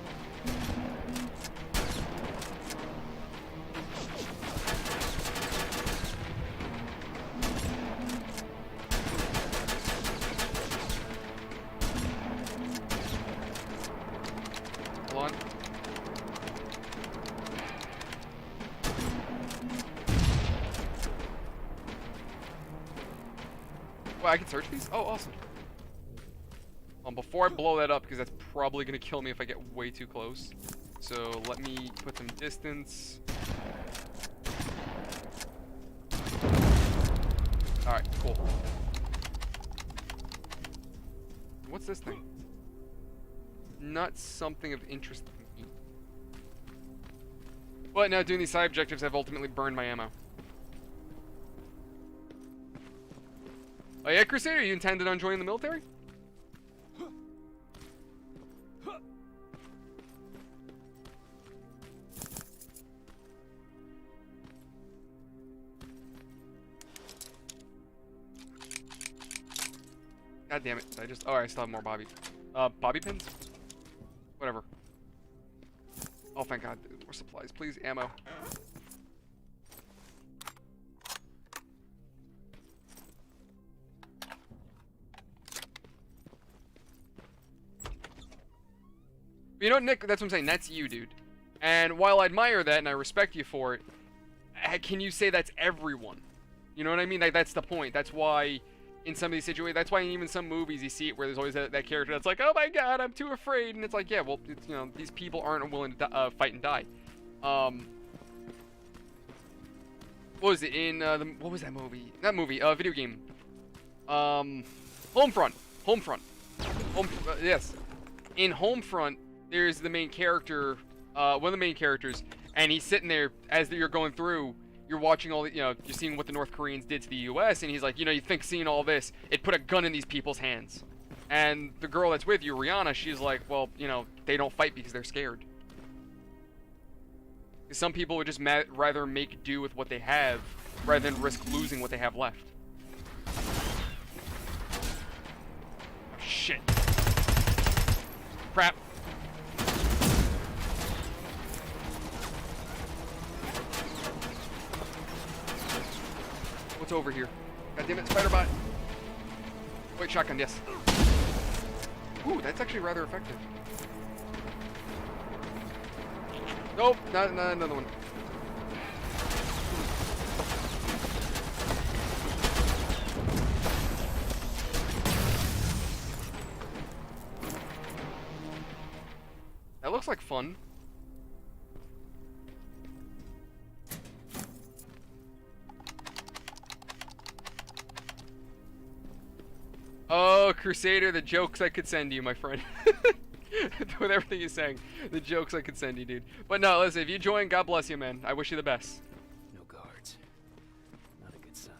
Hold on. Well, I can search these? Oh, awesome. Before I blow that up, because that's probably going to kill me if I get way too close. So let me put some distance. Alright, cool. What's this thing? Not something of interest to me. But now doing these side objectives, I've ultimately burned my ammo. Oh yeah, Crusader, you intended on joining the military? God damn it. Oh, I still have more bobby pins? Whatever. Oh, thank God. More supplies. Please, ammo. But you know what, Nick? That's what I'm saying. That's you, dude. And while I admire that and I respect you for it, can you say that's everyone? You know what I mean? That's the point. That's why... in some of these situations, that's why in even some movies you see it where there's always that character that's like, oh my God, I'm too afraid, and it's like, yeah, well, it's, these people aren't willing to fight and die. What was it in what was that movie? That movie, video game. Homefront. Yes. In Homefront, there's the main character, one of the main characters, and he's sitting there as you're going through. You're watching all the, you're seeing what the North Koreans did to the U.S., and he's like, you think seeing all this, it put a gun in these people's hands. And the girl that's with you, Rihanna, she's like, well, they don't fight because they're scared. Some people would just rather make do with what they have, rather than risk losing what they have left. Oh, shit. Crap. What's over here? God damn it, spider bot. Wait, shotgun, yes. Ooh, that's actually rather effective. Nope, not another one. That looks like fun. Crusader, the jokes I could send you, my friend. With everything you're saying, the jokes I could send you, dude. But no, listen, if you join, God bless you, man. I wish you the best. No guards. Not a good sign.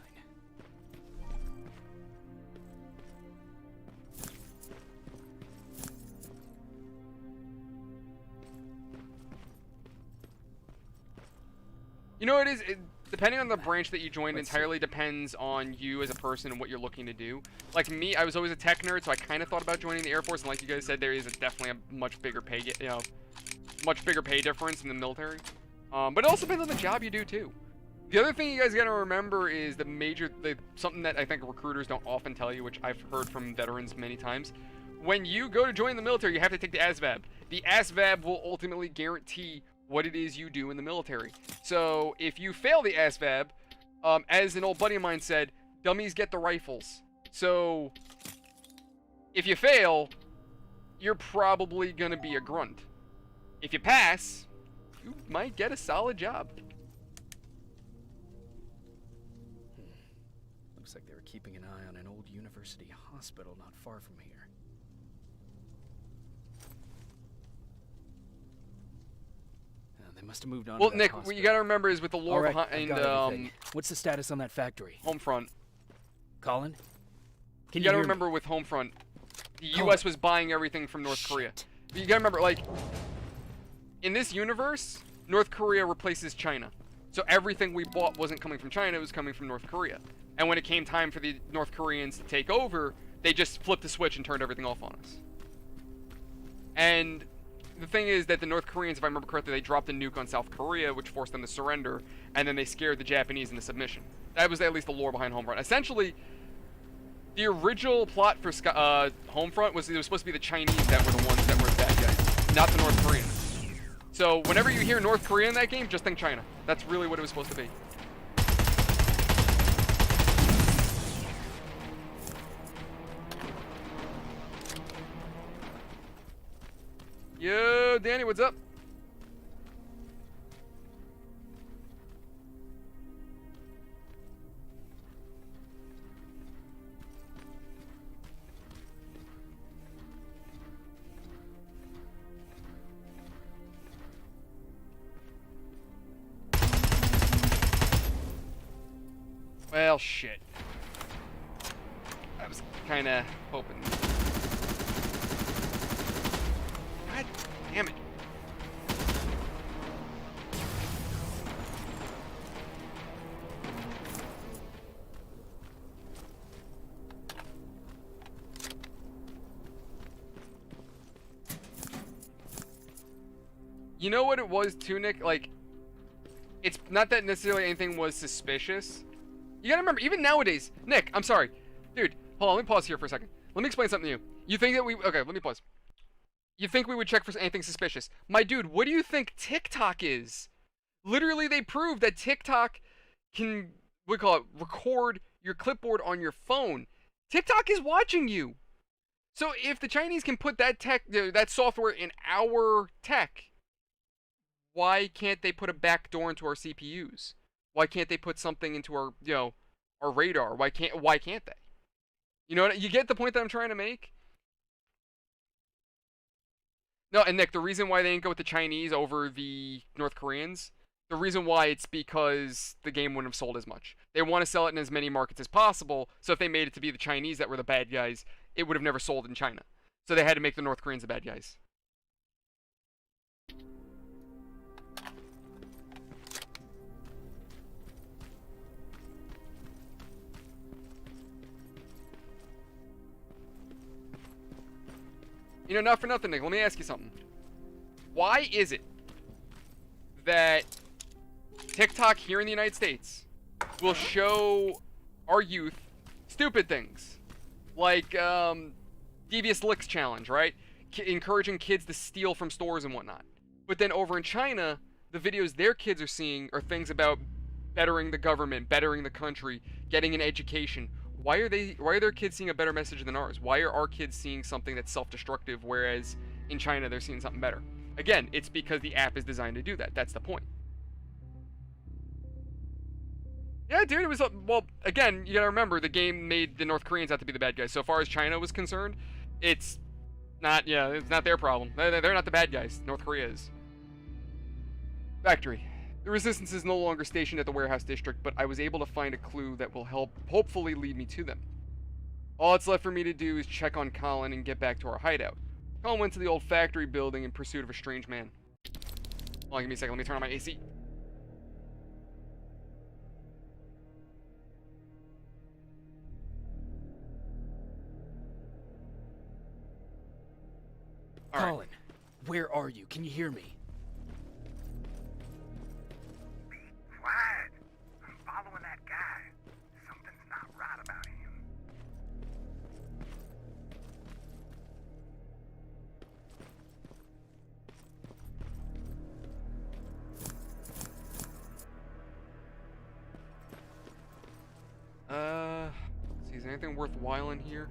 You know what it is? Depending on the branch that you join, entirely depends on you as a person and what you're looking to do. Like me, I was always a tech nerd, so I kind of thought about joining the Air Force. And like you guys said, there is definitely a much bigger pay, much bigger pay difference in the military. But it also depends on the job you do too. The other thing you guys gotta remember is something that I think recruiters don't often tell you, which I've heard from veterans many times. When you go to join the military, you have to take the ASVAB. The ASVAB will ultimately guarantee what it is you do in the military. So if you fail the ASVAB, as an old buddy of mine said, dummies get the rifles. So if you fail, you're probably gonna be a grunt. If you pass, you might get a solid job. Looks like they were keeping an eye on an old university hospital not far from here. They must have moved on. Well, to that Nick, what you hospital. gotta remember is with the lore All right, I've behind got everything. What's the status on that factory? Homefront. Colin? Can You gotta hear me? remember with Homefront, the Colin. U.S. was buying everything from North Korea. Shit. But you gotta remember, like, in this universe, North Korea replaces China. So everything we bought wasn't coming from China, it was coming from North Korea. And when it came time for the North Koreans to take over, they just flipped the switch and turned everything off on us. And the thing is that the North Koreans, if I remember correctly, they dropped a nuke on South Korea, which forced them to surrender, and then they scared the Japanese into submission. That was at least the lore behind Homefront. Essentially, the original plot for Homefront was it was supposed to be the Chinese that were the ones that were the bad guys, not the North Koreans. So whenever you hear North Korea in that game, just think China. That's really what it was supposed to be. Yo, Danny, what's up? Well, shit. I was kind of hoping. God damn it. You know what it was too, Nick? Like, it's not that necessarily anything was suspicious. You gotta remember, even nowadays, Nick, I'm sorry. Dude, hold on, let me pause here for a second. Let me explain something to you. You think that okay, let me pause. You think we would check for anything suspicious? My dude, what do you think TikTok is? Literally, they proved that TikTok can, record your clipboard on your phone. TikTok is watching you. So if the Chinese can put that that software in our tech, why can't they put a backdoor into our CPUs? Why can't they put something into our, our radar? Why can't they? You know what? You get the point that I'm trying to make? No, and Nick, the reason why they didn't go with the Chinese over the North Koreans, the reason why it's because the game wouldn't have sold as much. They want to sell it in as many markets as possible, so if they made it to be the Chinese that were the bad guys, it would have never sold in China. So they had to make the North Koreans the bad guys. You know, not for nothing, Nick, let me ask you something. Why is it that TikTok here in the United States will show our youth stupid things? Like, Devious Licks Challenge, right? Encouraging kids to steal from stores and whatnot. But then over in China, the videos their kids are seeing are things about bettering the government, bettering the country, getting an education. Why are their kids seeing a better message than ours? Why are our kids seeing something that's self-destructive, whereas in China they're seeing something better? Again, it's because the app is designed to do that. That's the point. Yeah, dude, it was, well, again, you gotta remember, the game made the North Koreans out to be the bad guys. So far as China was concerned, it's not, yeah, it's not their problem. They're not the bad guys. North Korea is. Factory. The Resistance is no longer stationed at the warehouse district, but I was able to find a clue that will help, hopefully lead me to them. All that's left for me to do is check on Colin and get back to our hideout. Colin went to the old factory building in pursuit of a strange man. Hold on, give me a second. Let me turn on my AC. All right. Colin, where are you? Can you hear me? Quiet. I'm following that guy. Something's not right about him. Let's see, is there anything worthwhile in here?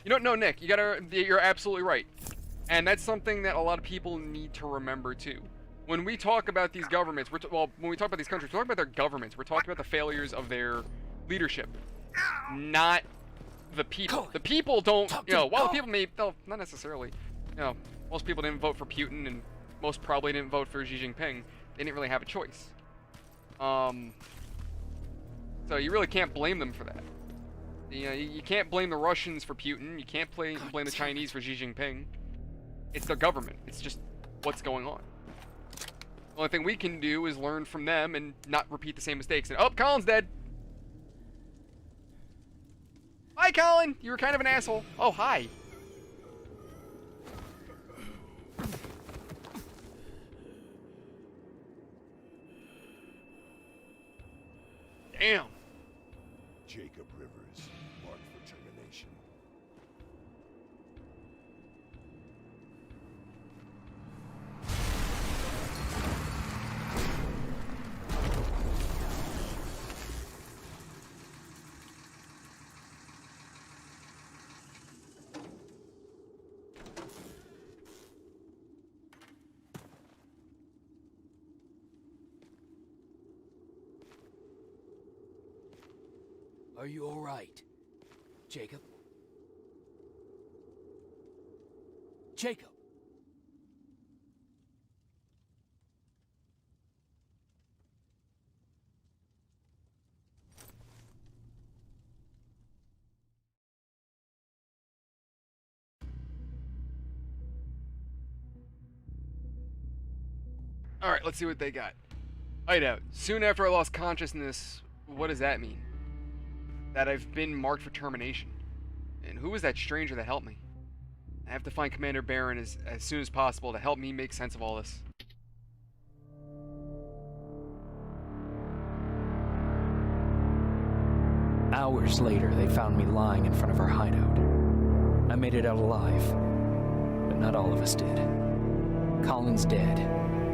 You don't know, Nick. You're absolutely right. And that's something that a lot of people need to remember too. When we talk about these governments, when we talk about these countries, we're talking about their governments. We're talking about the failures of their leadership, not the people. The people don't, while the people not necessarily, most people didn't vote for Putin, and most probably didn't vote for Xi Jinping. They didn't really have a choice. So you really can't blame them for that. You can't blame the Russians for Putin. You can't blame the Chinese for Xi Jinping. It's their government. It's just what's going on. The only thing we can do is learn from them and not repeat the same mistakes. And oh, Colin's dead. Hi, Colin. You were kind of an asshole. Oh, hi. Damn. Jacob Rivers, marked for termination. Are you all right, Jacob? Jacob! Alright, let's see what they got. Hideout. Soon after I lost consciousness, what does that mean? That I've been marked for termination. And who was that stranger that helped me? I have to find Commander Barron as soon as possible to help me make sense of all this. Hours later, they found me lying in front of our hideout. I made it out alive, but not all of us did. Colin's dead,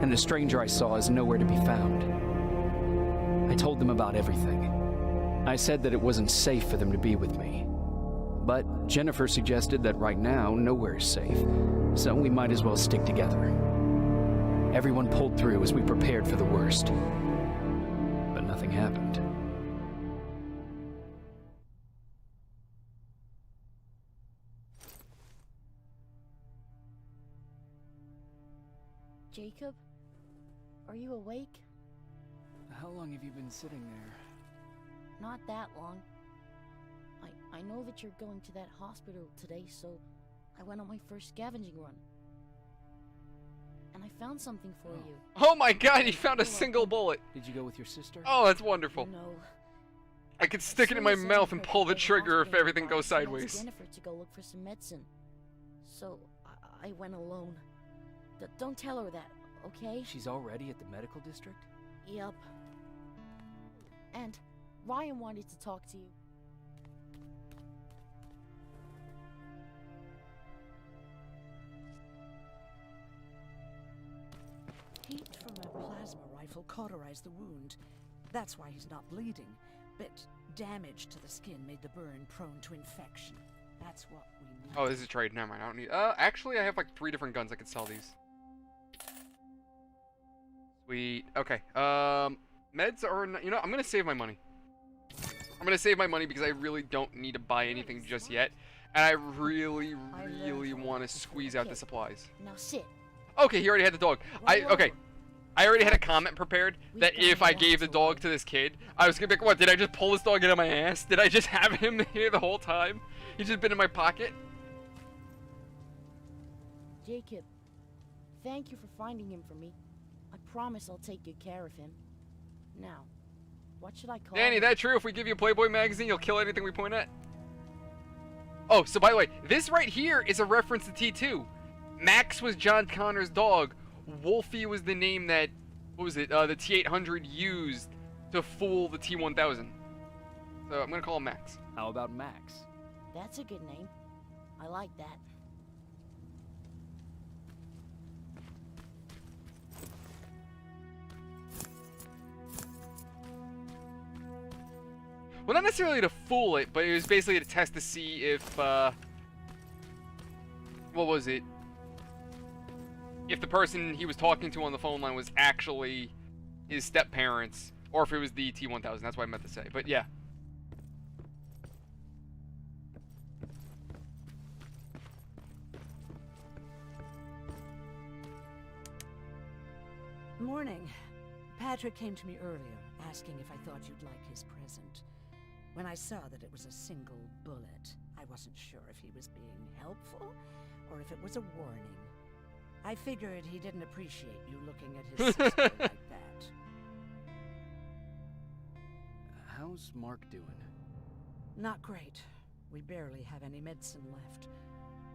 and the stranger I saw is nowhere to be found. I told them about everything. I said that it wasn't safe for them to be with me. But Jennifer suggested that right now, nowhere is safe, so we might as well stick together. Everyone pulled through as we prepared for the worst. But nothing happened. Jacob? Are you awake? How long have you been sitting there? Not that long. I know that you're going to that hospital today, so I went on my first scavenging run. And I found something for you. Oh my god, he found a single bullet. Did you go with your sister? Oh, that's wonderful. No. I could stick it in my mouth and pull the trigger if everything goes sideways. Jennifer to go look for some medicine. So I went alone. Don't tell her that, okay? She's already at the medical district? Yep. And Ryan wanted to talk to you. Heat from a plasma rifle cauterized the wound. That's why he's not bleeding. But damage to the skin made the burn prone to infection. That's what we need. Oh, this is a trade. Never mind. I don't need. Actually, I have like 3 different guns. I could sell these. Sweet. Okay. Meds are. You know, I'm gonna save my money. I'm gonna save my money because I really don't need to buy anything just yet, and I really want to squeeze out the supplies. Now sit. Okay, he already had the dog. Okay. I already had a comment prepared that if I gave the dog to this kid, I was gonna be like, what, did I just pull this dog out of my ass? Did I just have him here the whole time? He's just been in my pocket? Jacob, thank you for finding him for me. I promise I'll take good care of him. Now, what should I call Danny, him? that true? If we give you a Playboy magazine, you'll kill anything we point at? Oh, so by the way, this right here is a reference to T2. Max was John Connor's dog. Wolfie was the name that, what was it, the T-800 used to fool the T-1000. So I'm gonna call him Max. How about Max? That's a good name. I like that. Well, not necessarily to fool it, but it was basically to test to see if, what was it? If the person he was talking to on the phone line was actually his step-parents, or if it was the T-1000. That's what I meant to say, but yeah. Morning. Patrick came to me earlier, asking if I thought you'd like his present. When I saw that it was a single bullet, I wasn't sure if he was being helpful, or if it was a warning. I figured he didn't appreciate you looking at his sister like that. How's Mark doing? Not great. We barely have any medicine left.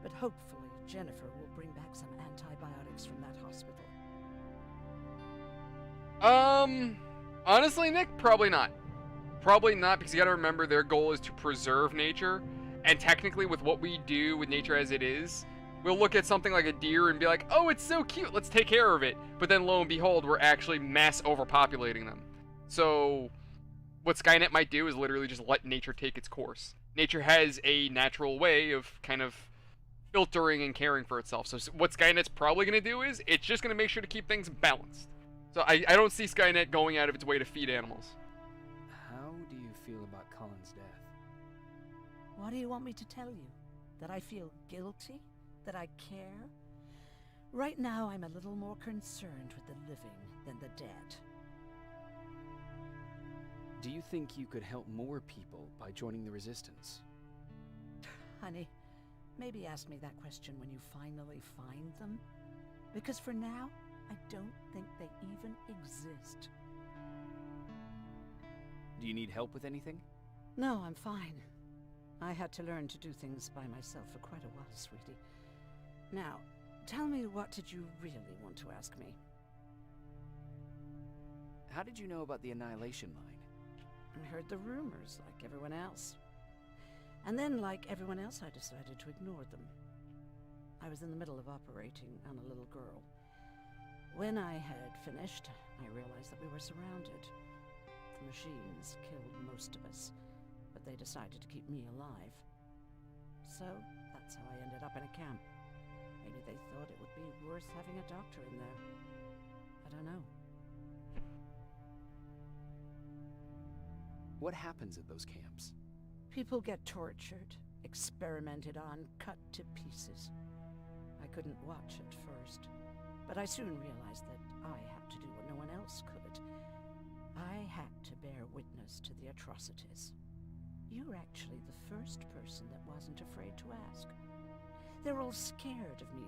But hopefully Jennifer will bring back some antibiotics from that hospital. Honestly, Nick, probably not. Probably not, because you gotta remember their goal is to preserve nature, and technically with what we do with nature as it is, we'll look at something like a deer and be like, oh, it's so cute, let's take care of it. But then lo and behold, we're actually mass overpopulating them. So what Skynet might do is literally just let nature take its course. Nature has a natural way of kind of filtering and caring for itself. So what Skynet's probably going to do is it's just going to make sure to keep things balanced. So I don't see Skynet going out of its way to feed animals. How do you feel about Colin's death? What do you want me to tell you? That I feel guilty? That I care? Right now, I'm a little more concerned with the living than the dead. Do you think you could help more people by joining the Resistance? Honey, maybe ask me that question when you finally find them. Because for now, I don't think they even exist. Do you need help with anything? No, I'm fine. I had to learn to do things by myself for quite a while, sweetie. Now, tell me, what did you really want to ask me? How did you know about the Annihilation line? I heard the rumors, like everyone else. And then, like everyone else, I decided to ignore them. I was in the middle of operating on a little girl. When I had finished, I realized that we were surrounded. The machines killed most of us, but they decided to keep me alive. So, that's how I ended up in a camp. Maybe they thought it would be worth having a doctor in there. I don't know. What happens at those camps? People get tortured, experimented on, cut to pieces. I couldn't watch at first, but I soon realized that I had to do what no one else could. I had to bear witness to the atrocities. You're actually the first person that wasn't afraid to ask. They're all scared of me,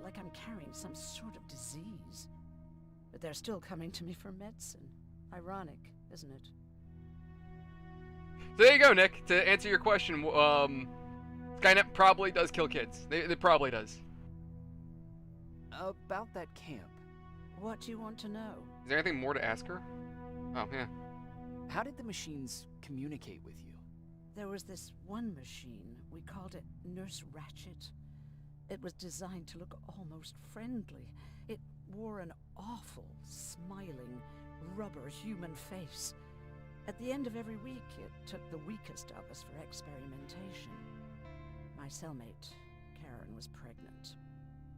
like I'm carrying some sort of disease. But they're still coming to me for medicine. Ironic, isn't it? So there you go, Nick. To answer your question, Skynet probably does kill kids. They probably does. About that camp. What do you want to know? Is there anything more to ask her? Oh, yeah. How did the machines communicate with you? There was this one machine. We called it Nurse Ratchet. It was designed to look almost friendly. It wore an awful, smiling, rubber human face. At the end of every week, it took the weakest of us for experimentation. My cellmate, Karen, was pregnant.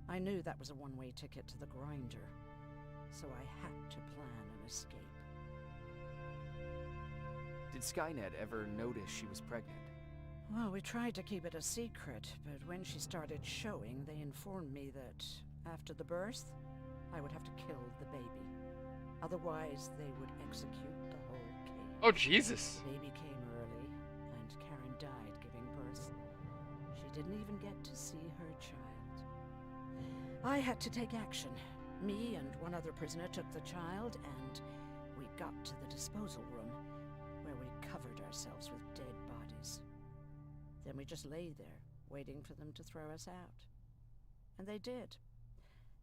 I knew that was a one-way ticket to the grinder. so I had to plan an escape. Did Skynet ever notice she was pregnant? Well, we tried to keep it a secret, but when she started showing, they informed me that after the birth, I would have to kill the baby. Otherwise, they would execute the whole case. Oh, Jesus. The baby came early, and Karen died giving birth. She didn't even get to see her child. I had to take action. Me and one other prisoner took the child, and we got to the disposal room, where we covered ourselves with dead bodies. Then we just lay there, waiting for them to throw us out. And they did.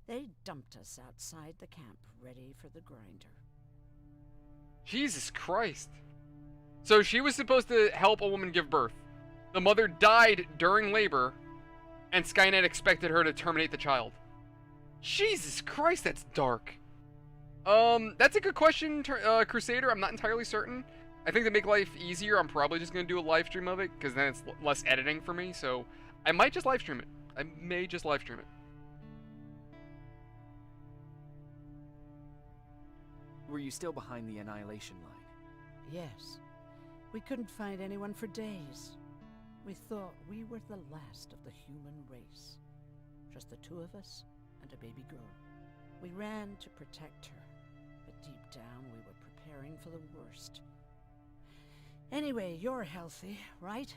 They dumped us outside the camp, ready for the grinder. Jesus Christ. So she was supposed to help a woman give birth. The mother died during labor, and Skynet expected her to terminate the child. Jesus Christ, that's dark. That's a good question, Crusader. I'm not entirely certain. I think to make life easier, I'm probably just going to do a live stream of it, because then it's less editing for me, so I might just live stream it. I may just live stream it. Were you still behind the annihilation line? Yes. We couldn't find anyone for days. We thought we were the last of the human race. Just the two of us and a baby girl. We ran to protect her, but deep down we were preparing for the worst. Anyway, you're healthy, right?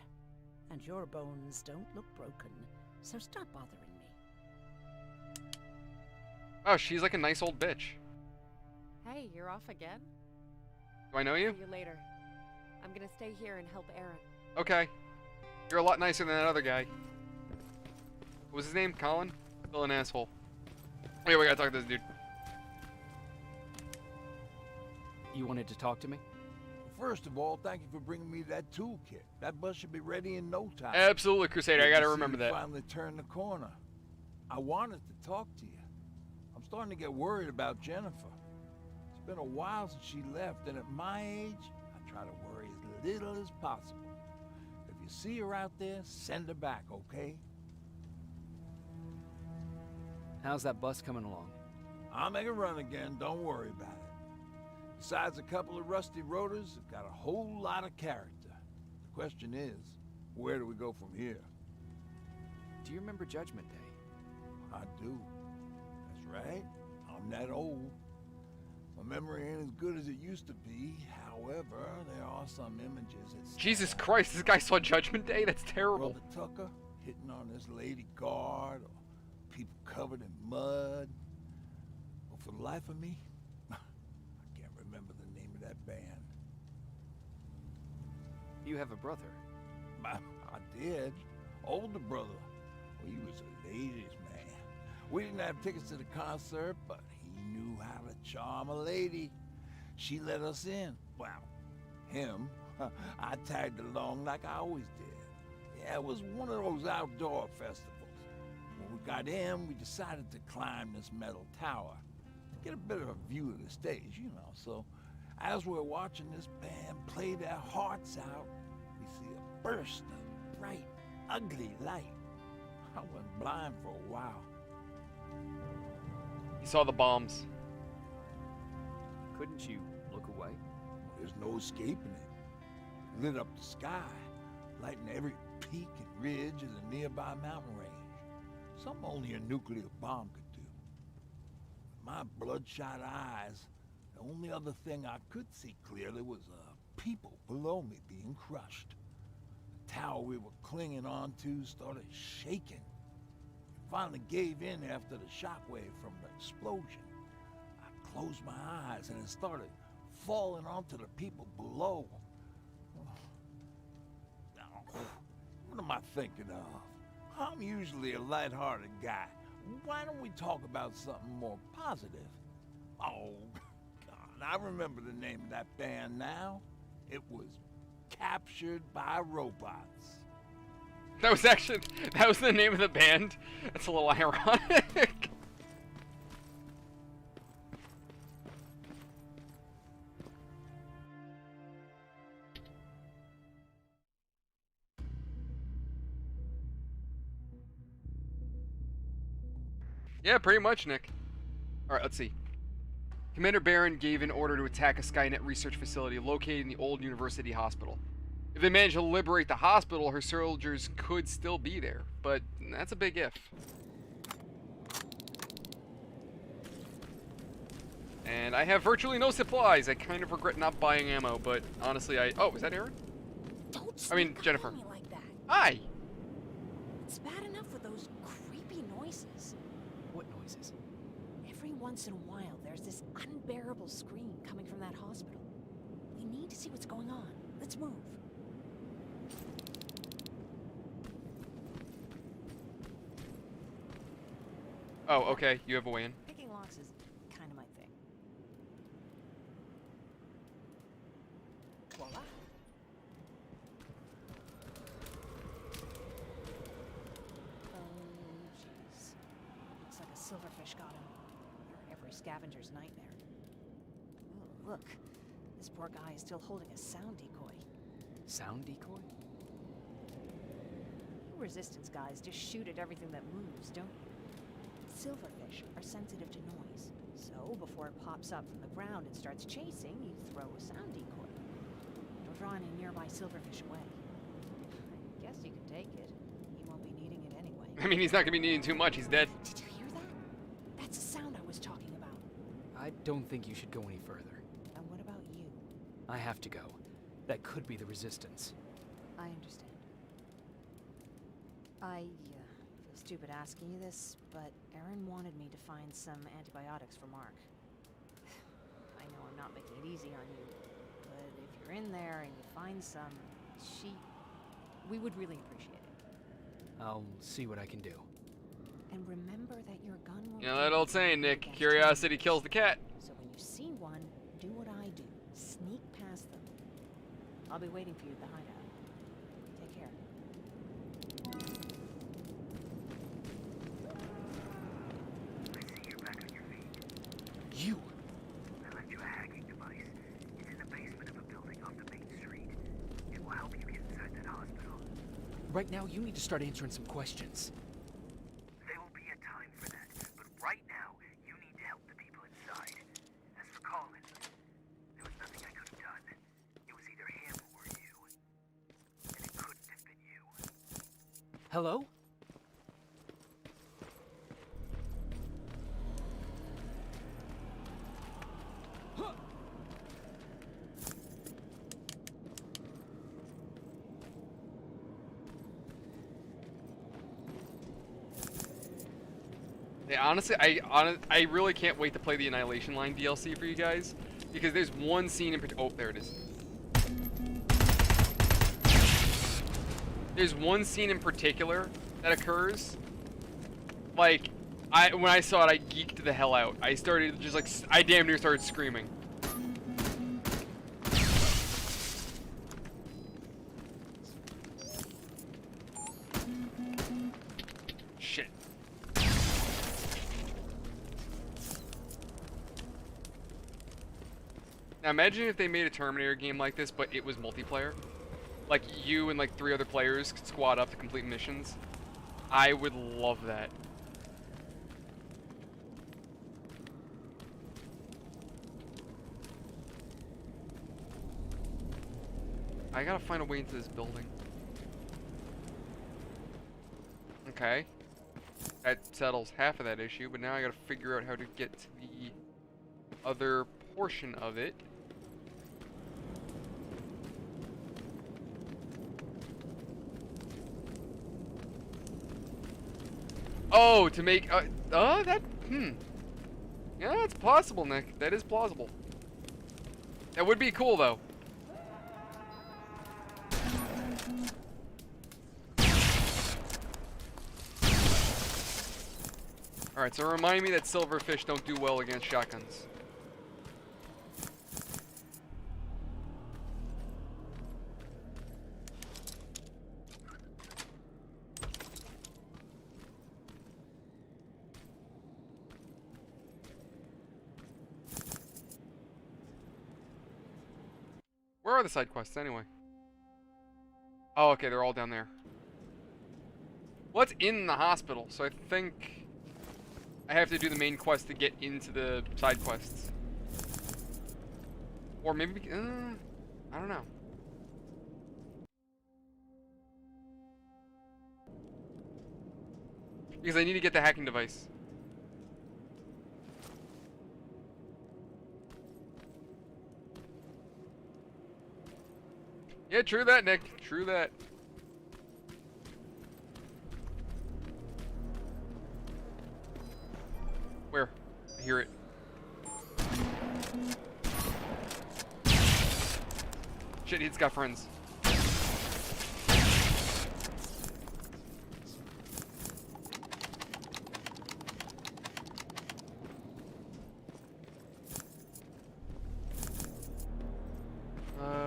And your bones don't look broken, so stop bothering me. Oh, she's like a nice old bitch. Hey, you're off again? Do I know you? See you later. I'm gonna stay here and help Aaron. Okay. You're a lot nicer than that other guy. What was his name? Colin? Still an asshole. Wait, we gotta talk to this dude. You wanted to talk to me? First of all, thank you for bringing me that toolkit. That bus should be ready in no time. Absolutely, Crusader. I Good gotta to see remember you that. finally turned the corner. I wanted to talk to you. I'm starting to get worried about Jennifer. It's been a while since she left, and at my age, I try to worry as little as possible. If you see her out there, send her back, okay? How's that bus coming along? I'll make a run again, don't worry about it. Besides a couple of rusty rotors, it's got a whole lot of character. The question is, where do we go from here? Do you remember Judgment Day? I do. That's right. I'm that old. My memory ain't as good as it used to be. However, there are some images that Jesus Christ, this guy saw Judgment Day? That's terrible. Brother Tucker hitting on this lady guard, or people covered in mud. But for the life of me, I can't remember the name of that band. You have a brother. I did. Older brother. Well, he was a ladies' man. We didn't have tickets to the concert, but he knew how to charm a lady. She let us in. Well, him. I tagged along like I always did. Yeah, it was one of those outdoor festivals. When we got in, we decided to climb this metal tower. Get a bit of a view of the stage, you know. So, as we're watching this band play their hearts out, we see a burst of bright, ugly light. I went blind for a while. He saw the bombs. Couldn't you look away? There's no escaping it. Lit up the sky, lighting every peak and ridge of the nearby mountain range. Something only a nuclear bomb could do. With my bloodshot eyes, the only other thing I could see clearly was people below me being crushed. The tower we were clinging onto started shaking. It finally gave in after the shockwave from the explosion. I closed my eyes and it started falling onto the people below. What am I thinking of? I'm usually a lighthearted guy. Why don't we talk about something more positive? Oh, God, I remember the name of that band now. It was Captured by Robots. That was the name of the band. That's a little ironic. Yeah, pretty much, Nick. Alright, let's see. Commander Barron gave an order to attack a Skynet research facility located in the old university hospital. If they manage to liberate the hospital, her soldiers could still be there, but that's a big if. And I have virtually no supplies. I kind of regret not buying ammo, but honestly, oh, is that Aaron? Don't I mean, sneak up Jennifer. on me like that. Hi! It's bad enough with those creepy noises. What noises? Every once in a while, there's this unbearable scream coming from that hospital. We need to see what's going on. Let's move. Oh, okay, you have a way in. Picking locks is kind of my thing. Voila. Oh, jeez. Looks like a silverfish got him. Or every scavenger's nightmare. Oh, look. This poor guy is still holding a sound decoy. Sound decoy? You resistance guys just shoot at everything that moves, don't you? Silverfish are sensitive to noise, so before it pops up from the ground and starts chasing, you throw a sound decoy. It'll draw any nearby silverfish away. I guess you can take it. He won't be needing it anyway. I mean, he's not gonna be needing too much. He's dead. Did you hear that? That's the sound I was talking about. I don't think you should go any further. And what about you? I have to go. That could be the Resistance. I understand. I feel stupid asking you this, but Erin wanted me to find some antibiotics for Mark. I know I'm not making it easy on you, but if you're in there and you find some, we would really appreciate it. I'll see what I can do. And remember that your gun will... You know that old saying, Nick, curiosity kills the cat. So when you see one, do what I do. Sneak past them. I'll be waiting for you at the hideout. Take care. I see you're back on your feet. You! I left you a hacking device. It's in the basement of a building off the main street. It will help you get inside that hospital. Right now, you need to start answering some questions. There will be a time for that, but right now, you need to help the people inside. As for Colin, there was nothing I could have done. It was either him or you. And it couldn't have been you. Hello? Yeah, honestly, I really can't wait to play the Annihilation Line DLC for you guys, because there's one scene in particular. Oh, there it is. There's one scene in particular that occurs. Like, when I saw it, I geeked the hell out. I started just like, I damn near started screaming. Shit. Now imagine if they made a Terminator game like this, but it was multiplayer. Like you and like 3 other players could squad up to complete missions. I would love that. I gotta find a way into this building. Okay. That settles half of that issue, but now I gotta figure out how to get to the other portion of it. Oh, to make, yeah, it's possible, Nick. That is plausible. That would be cool, though. Alright, so remind me that silverfish don't do well against shotguns. Where are the side quests, anyway? Oh, okay, they're all down there. Well, it's in the hospital, so I think I have to do the main quest to get into the side quests. Or maybe, I don't know. Because I need to get the hacking device. Yeah, true that, Nick. True that. Where? I hear it. Shit, he's got friends.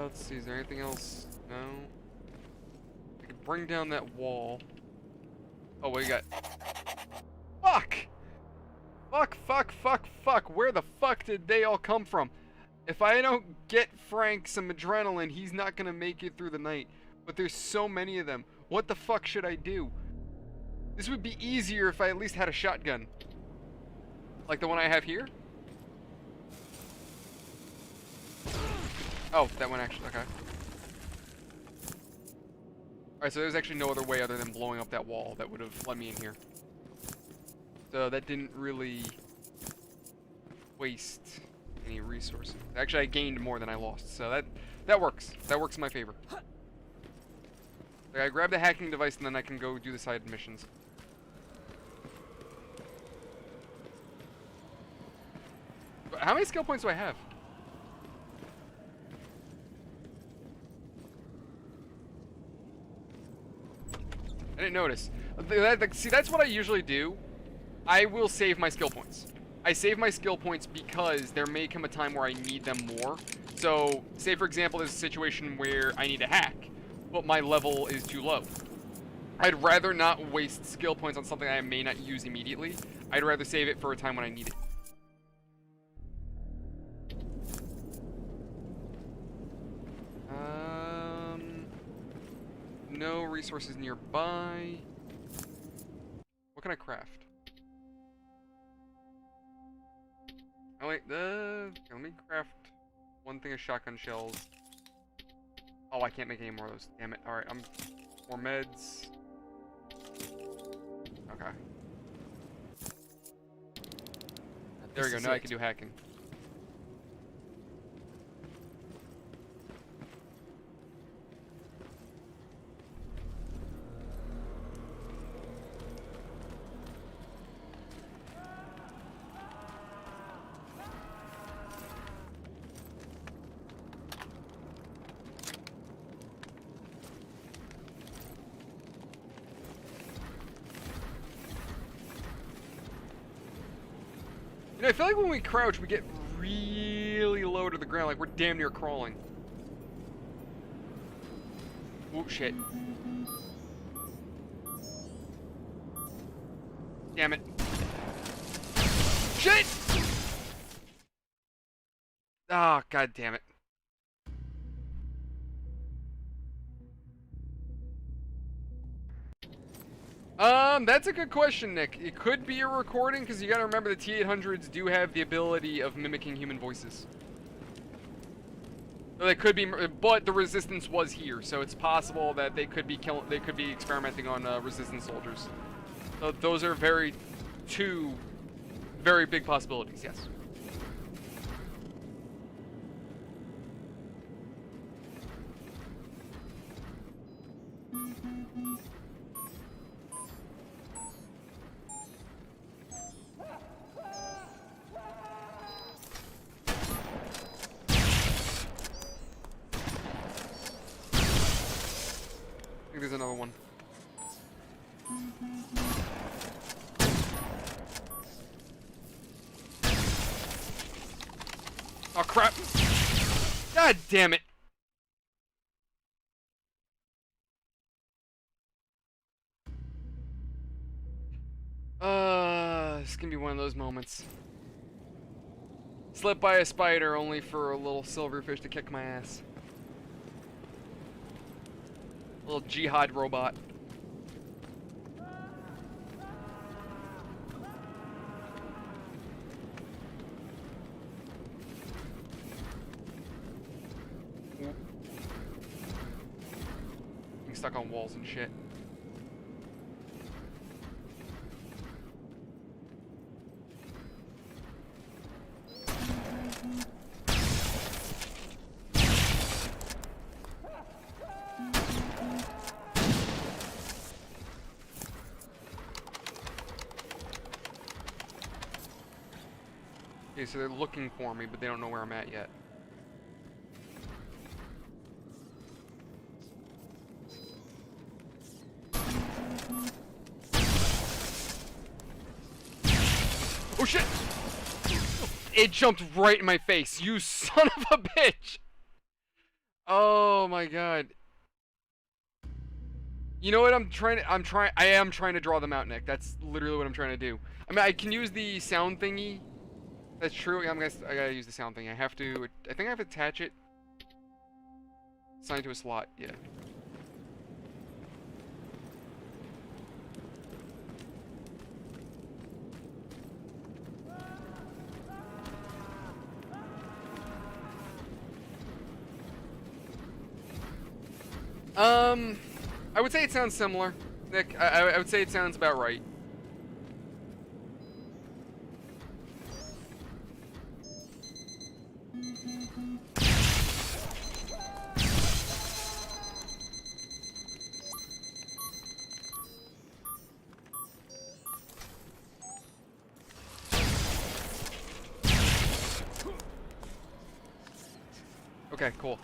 Let's see, is there anything else? No. I could bring down that wall. Oh, what you got? Fuck! Fuck! Where the fuck did they all come from? If I don't get Frank some adrenaline, he's not gonna make it through the night. But there's so many of them. What the fuck should I do? This would be easier if I at least had a shotgun. Like the one I have here? Oh, that one actually, okay. Alright, so there's actually no other way other than blowing up that wall that would have let me in here. So that didn't really waste any resources. Actually, I gained more than I lost, so that works. That works in my favor. I grab the hacking device and then I can go do the side missions. But how many skill points do I have? I didn't notice. See, that's what I usually do. I will save my skill points. I save my skill points because there may come a time where I need them more. So, say for example, there's a situation where I need a hack, but my level is too low. I'd rather not waste skill points on something I may not use immediately. I'd rather save it for a time when I need it. No resources nearby. What can I craft? Oh wait, let me craft one thing of shotgun shells. Oh, I can't make any more of those. Damn it. Alright, more meds. Okay. There we go, now I can do hacking. You know, I feel like when we crouch, we get really low to the ground, like we're damn near crawling. Oh, shit. Damn it. Shit! Ah, oh, god damn it. That's a good question, Nick. It could be a recording, because you gotta remember the T-800s do have the ability of mimicking human voices. So they could be, but the Resistance was here, so it's possible that they could be experimenting on Resistance soldiers. So those are two very big possibilities, yes. I think there's another one. Oh crap! God damn it! This is gonna be one of those moments. Slipped by a spider only for a little silverfish to kick my ass. Little jihad robot. stuck on walls and shit. Okay, so they're looking for me, but they don't know where I'm at yet. Oh shit! It jumped right in my face, you son of a bitch! Oh my god. You know what I am trying to draw them out, Nick. That's literally what I'm trying to do. I mean, I can use the sound thingy. That's true. I gotta use the sound thing. I think I have to attach it. Assign it to a slot, yeah. I would say it sounds similar, Nick. I would say it sounds about right. Okay, cool.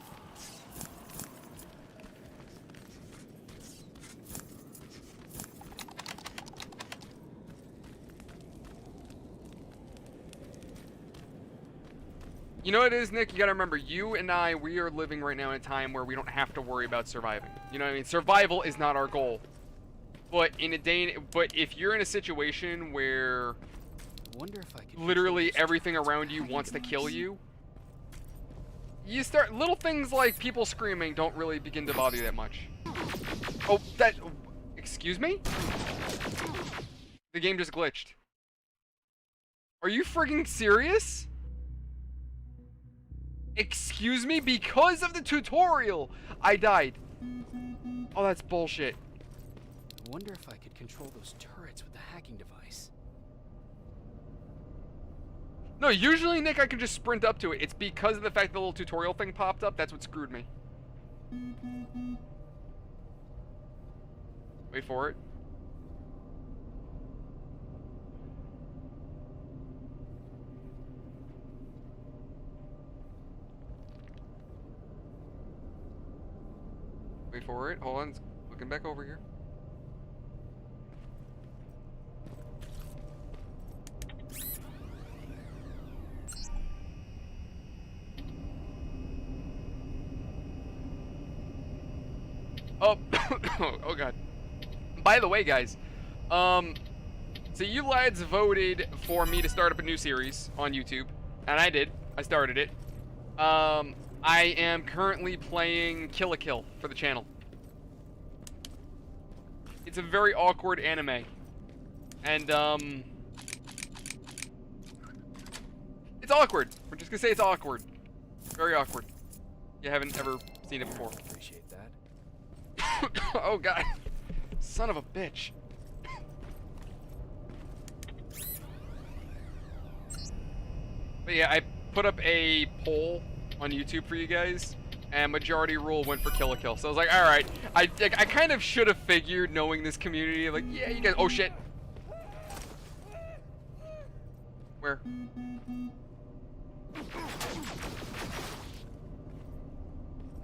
You know what it is, Nick? You gotta remember, you and I, we are living right now in a time where we don't have to worry about surviving. You know what I mean? Survival is not our goal. But if you're in a situation where literally everything around you wants to kill you, you start, little things like people screaming don't really begin to bother you that much. Oh, excuse me? The game just glitched. Are you friggin' serious? Excuse me? Because of the tutorial, I died. Oh, that's bullshit. I wonder if I could control those turrets with the hacking device. No, usually, Nick, I can just sprint up to it. It's because of the fact the little tutorial thing popped up. That's what screwed me. Wait for it. Wait for it. Hold on. It's looking back over here. Oh, oh god. By the way, guys, so you lads voted for me to start up a new series on YouTube, and I did. I started it. I am currently playing Kill for the channel. It's a very awkward anime, and it's awkward. We're just gonna say it's awkward. Very awkward. You haven't ever seen it before. Appreciate that. Oh god. Son of a bitch. But yeah, I put up a poll on YouTube for you guys, and majority rule went for Kill. So I was like, alright. I kind of should have figured, knowing this community, like, yeah, you guys. Oh shit. Where?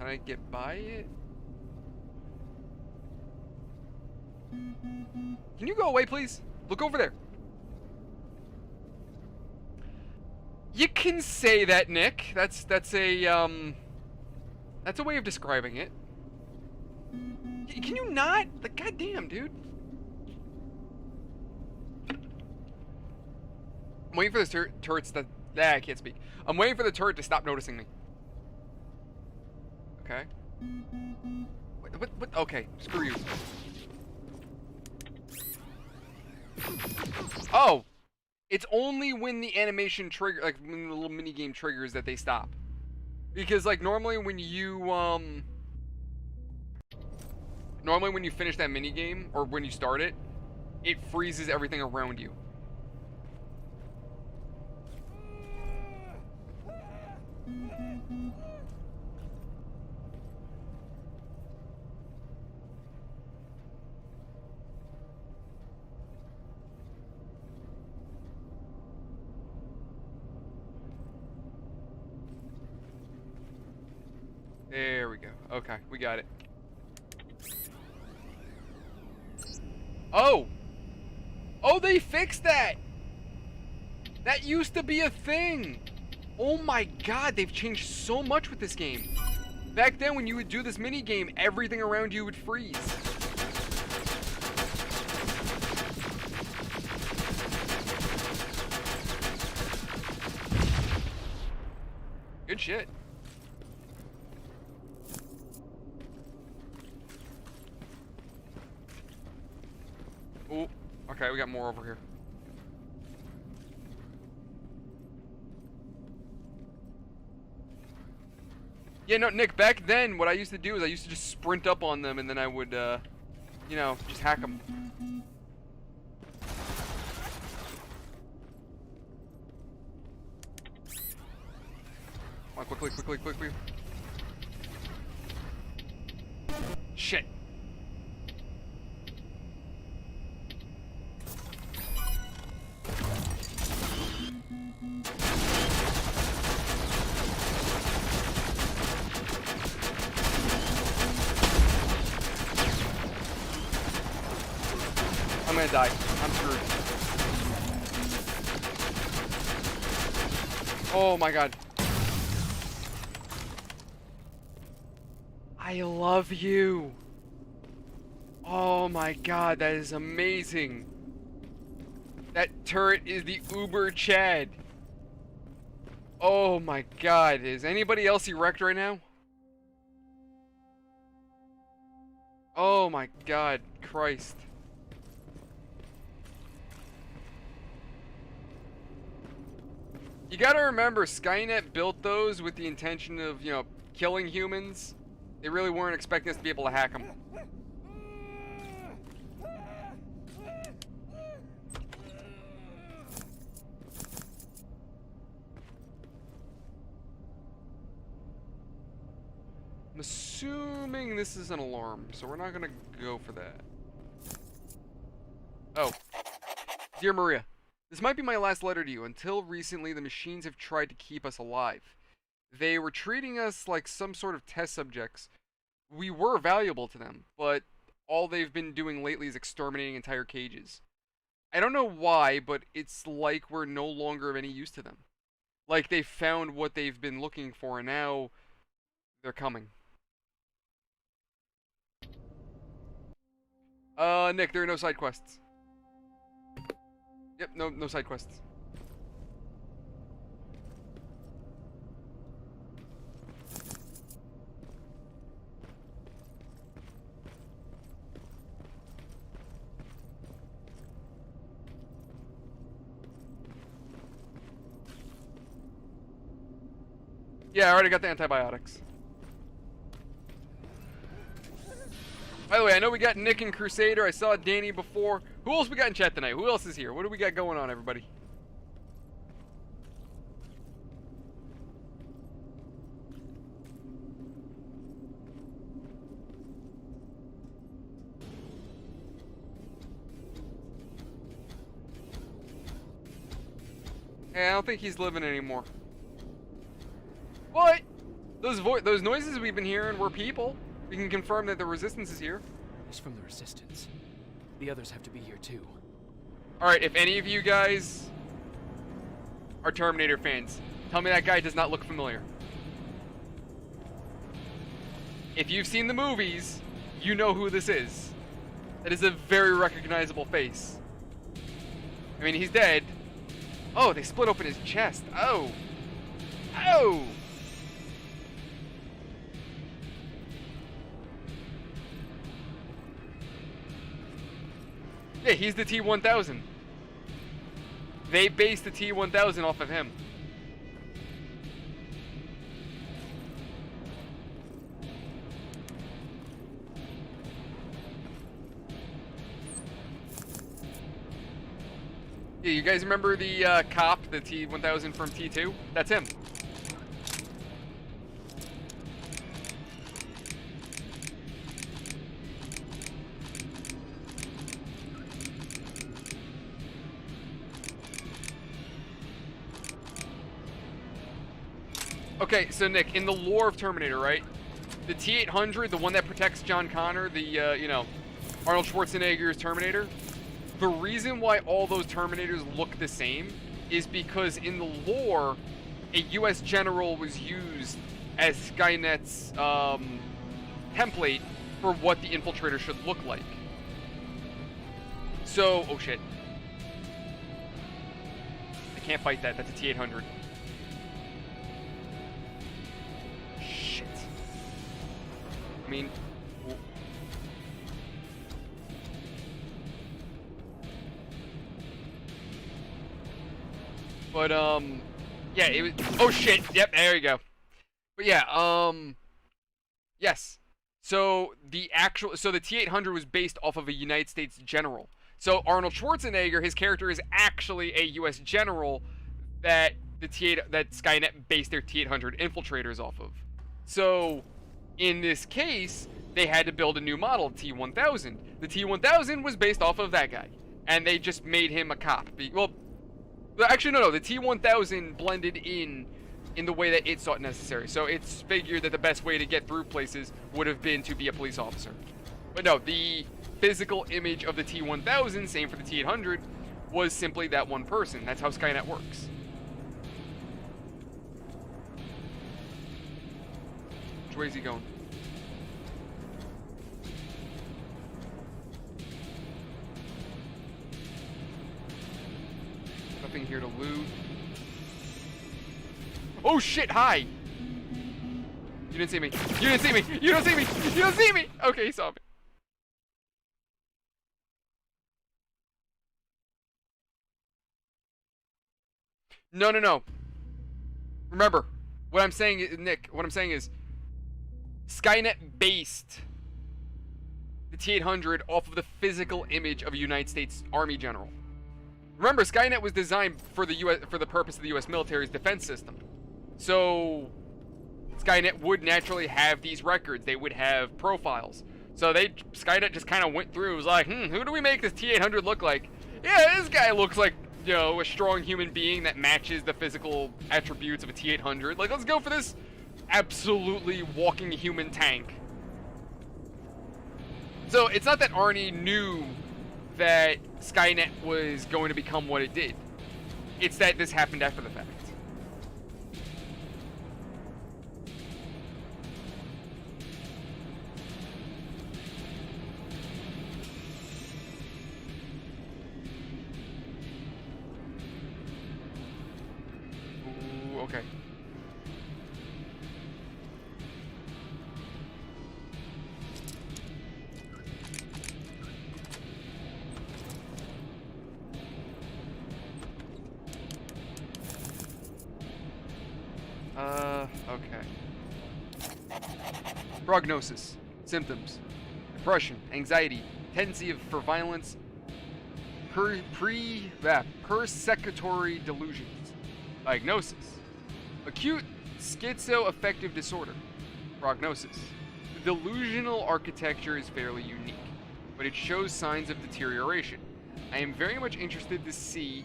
Can I get by it? Can you go away, please? Look over there. You can say that, Nick. That's a way of describing it. Can you not? Like, goddamn, dude. I'm waiting for the turrets to... I can't speak. I'm waiting for the turret to stop noticing me. Okay. What? Okay, screw you. Oh! It's only when the animation trigger, like when the little mini game triggers, that they stop. Because like normally when you normally when you finish that mini game, or when you start it, it freezes everything around you. There we go. Okay, we got it. Oh! Oh, they fixed that! That used to be a thing! Oh my god, they've changed so much with this game. Back then, when you would do this mini game, everything around you would freeze. Good shit. Oh, okay, we got more over here. Yeah, no, Nick, back then, what I used to do is I used to just sprint up on them, and then I would, you know, just hack them. Come on, quickly, quickly, quickly. Shit. I'm gonna die. I'm screwed. Oh my god. I love you. Oh my god, that is amazing. That turret is the Uber Chad. Oh my god, is anybody else erect right now? Oh my god, Christ. You gotta remember, Skynet built those with the intention of, you know, killing humans. They really weren't expecting us to be able to hack them. I'm assuming this is an alarm, so we're not gonna go for that. Oh. Dear Maria, this might be my last letter to you. Until recently, the machines have tried to keep us alive. They were treating us like some sort of test subjects. We were valuable to them, but all they've been doing lately is exterminating entire cages. I don't know why, but it's like we're no longer of any use to them. Like they found what they've been looking for, and now they're coming. Nick, there are no side quests. Yep, no side quests. Yeah, I already got the antibiotics. By the way, I know we got Nick and Crusader. I saw Danny before. Who else we got in chat tonight? Who else is here? What do we got going on, everybody? Hey, I don't think he's living anymore. But those noises we've been hearing were people. We can confirm that the Resistance is here. It's from the Resistance. The others have to be here too. Alright, if any of you guys are Terminator fans, tell me that guy does not look familiar. If you've seen the movies, you know who this is. That is a very recognizable face. I mean, he's dead. Oh, they split open his chest. Oh. Oh! Yeah, he's the T-1000. They based the T-1000 off of him. Yeah, you guys remember the cop, the T-1000 from T2? That's him. Okay, so Nick, in the lore of Terminator, right? The T-800, the one that protects John Connor, the, you know, Arnold Schwarzenegger's Terminator, the reason why all those Terminators look the same is because in the lore, a U.S. general was used as Skynet's template for what the infiltrator should look like. So, oh shit. I can't fight that, that's a T-800. Shit. I mean... But, yeah, it was... Oh, shit! Yep, there you go. But, yeah, yes. So, the T-800 was based off of a United States general. So, Arnold Schwarzenegger, his character is actually a U.S. general that that Skynet based their T-800 infiltrators off of. So, in this case, they had to build a new model, T-1000. The T-1000 was based off of that guy. And they just made him a cop. Well... Actually, no. The T-1000 blended in the way that it saw it necessary. So it's figured that the best way to get through places would have been to be a police officer. But no, the physical image of the T-1000, same for the T-800, was simply that one person. That's how Skynet works. Which way is he going? Nothing here to loot. Oh shit, hi! You didn't see me. You didn't see me! You don't see me! You don't see me! Okay, he saw me. No, no, no. Remember, what I'm saying, Nick, what I'm saying is Skynet based the T-800 off of the physical image of a United States Army general. Remember, Skynet was designed for the purpose of the U.S. military's defense system. So, Skynet would naturally have these records. They would have profiles. So Skynet just kind of went through. It was like, who do we make this T-800 look like? Yeah, this guy looks like, you know, a strong human being that matches the physical attributes of a T-800. Like, let's go for this absolutely walking human tank. So, it's not that Arnie knew that Skynet was going to become what it did. It's that this happened after the fact. Ooh, okay. Okay. Prognosis. Symptoms. Depression, anxiety, tendency for violence, persecutory delusions. Diagnosis. Acute schizoaffective disorder. Prognosis. The delusional architecture is fairly unique, but it shows signs of deterioration. I am very much interested to see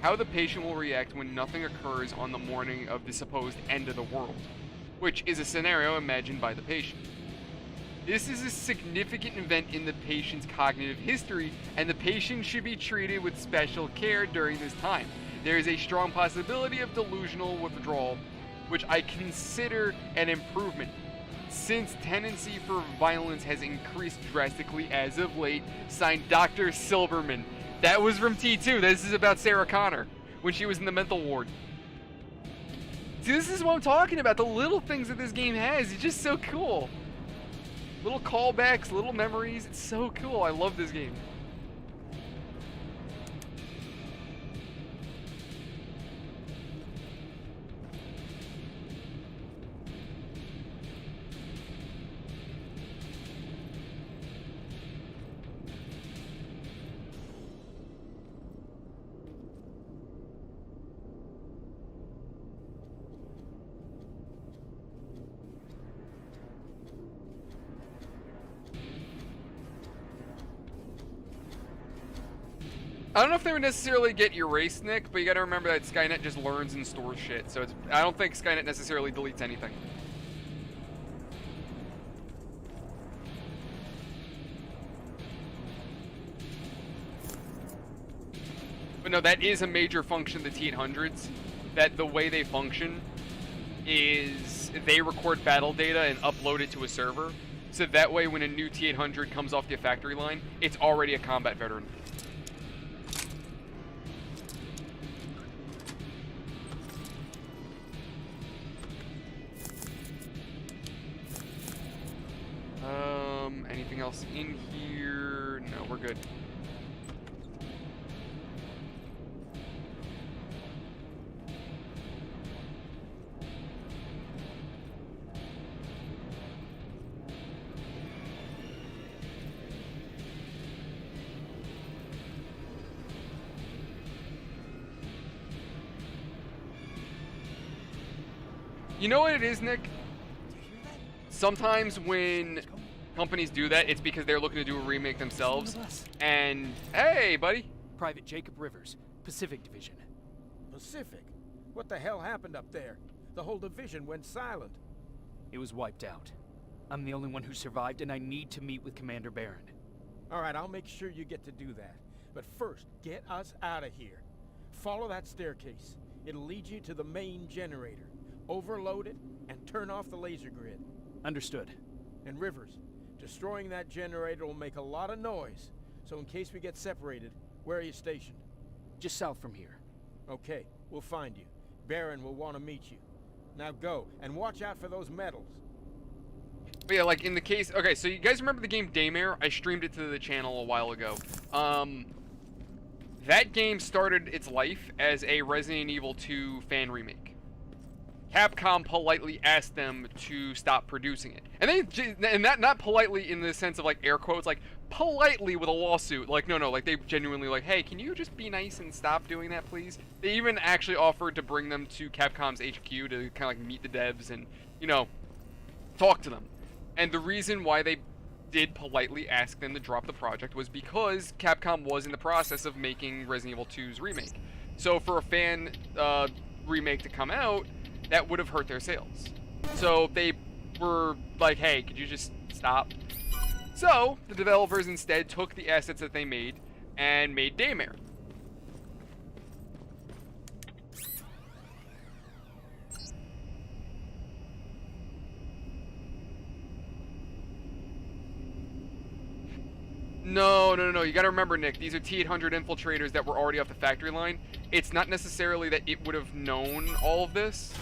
how the patient will react when nothing occurs on the morning of the supposed end of the world, which is a scenario imagined by the patient. This is a significant event in the patient's cognitive history, and the patient should be treated with special care during this time. There is a strong possibility of delusional withdrawal, which I consider an improvement, since tendency for violence has increased drastically as of late. Signed, Dr. Silberman. That was from T2. This is about Sarah Connor when she was in the mental ward. See, this is what I'm talking about. The little things that this game has. It's just so cool. Little callbacks, little memories. It's so cool. I love this game. I don't know if they would necessarily get erased, Nick, but you gotta remember that Skynet just learns and stores shit, so I don't think Skynet necessarily deletes anything. But no, that is a major function of the T-800s, that the way they function is they record battle data and upload it to a server, so that way when a new T-800 comes off the factory line, it's already a combat veteran. Anything else in here? No, we're good. You know what it is, Nick? Sometimes when companies do that, it's because they're looking to do a remake themselves. And, hey, buddy. Private Jacob Rivers, Pacific Division. Pacific? What the hell happened up there? The whole division went silent. It was wiped out. I'm the only one who survived, and I need to meet with Commander Barron. All right, I'll make sure you get to do that. But first, get us out of here. Follow that staircase. It'll lead you to the main generator. Overload it, and turn off the laser grid. Understood. And Rivers, destroying that generator will make a lot of noise. So in case we get separated, where are you stationed? Just south from here. Okay, we'll find you. Barron will want to meet you. Now go, and watch out for those medals. But yeah, like in the case... Okay, so you guys remember the game Daymare? I streamed it to the channel a while ago. That game started its life as a Resident Evil 2 fan remake. Capcom politely asked them to stop producing it. And that not politely in the sense of like air quotes, like politely with a lawsuit. Like, no, like they genuinely like, hey, can you just be nice and stop doing that, please? They even actually offered to bring them to Capcom's HQ to kind of like meet the devs and, you know, talk to them. And the reason why they did politely ask them to drop the project was because Capcom was in the process of making Resident Evil 2's remake. So for a fan remake to come out, that would have hurt their sales. So they were like, hey, could you just stop? So the developers instead took the assets that they made and made Daymare. No. You gotta remember, Nick, these are T-800 infiltrators that were already off the factory line. It's not necessarily that it would have known all of this.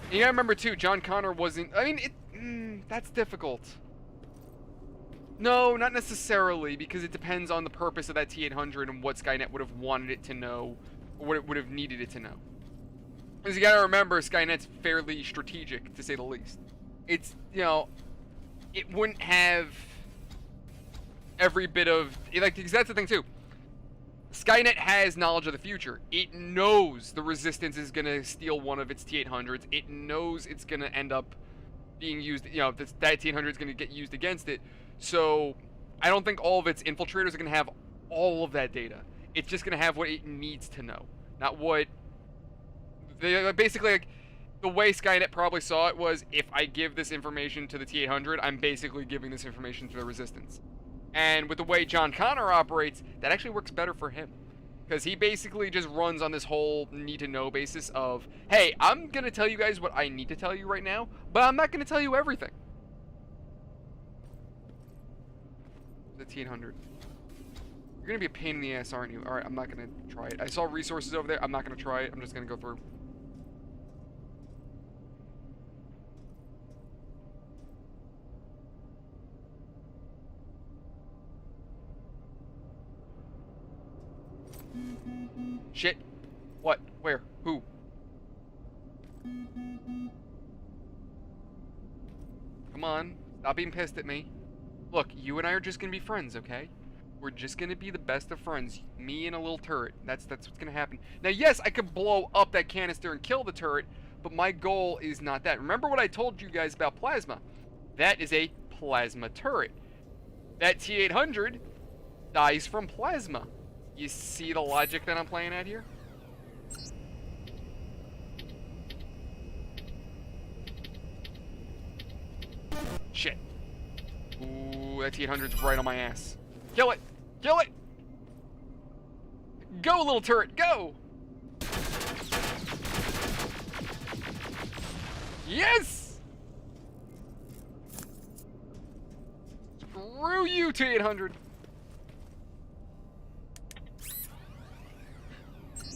And you gotta remember, too, John Connor wasn't... I mean, that's difficult. No, not necessarily, because it depends on the purpose of that T-800 and what Skynet would have wanted it to know, or what it would have needed it to know. Because you gotta remember, Skynet's fairly strategic, to say the least. It's, you know, it wouldn't have every bit of... Like, because that's the thing, too. Skynet has knowledge of the future. It knows the Resistance is going to steal one of its T-800s. It knows it's going to end up being used, you know, that T-800 is going to get used against it. So, I don't think all of its infiltrators are going to have all of that data. It's just going to have what it needs to know. Not what... They basically, like, the way Skynet probably saw it was, if I give this information to the T-800, I'm basically giving this information to the Resistance. And with the way John Connor operates, that actually works better for him. Because he basically just runs on this whole need-to-know basis of, hey, I'm going to tell you guys what I need to tell you right now, but I'm not going to tell you everything. The T-800. You're going to be a pain in the ass, aren't you? Alright, I'm not going to try it. I saw resources over there. I'm not going to try it. I'm just going to go through. Shit. What? Where? Who? Come on. Stop being pissed at me. Look, you and I are just gonna be friends, okay? We're just gonna be the best of friends. Me and a little turret. That's what's gonna happen. Now, yes, I could blow up that canister and kill the turret, but my goal is not that. Remember what I told you guys about plasma? That is a plasma turret. That T-800 dies from plasma. You see the logic that I'm playing at here? Shit. Ooh, that T-800's right on my ass. Kill it! Kill it! Go, little turret, go! Yes! Screw you, T-800.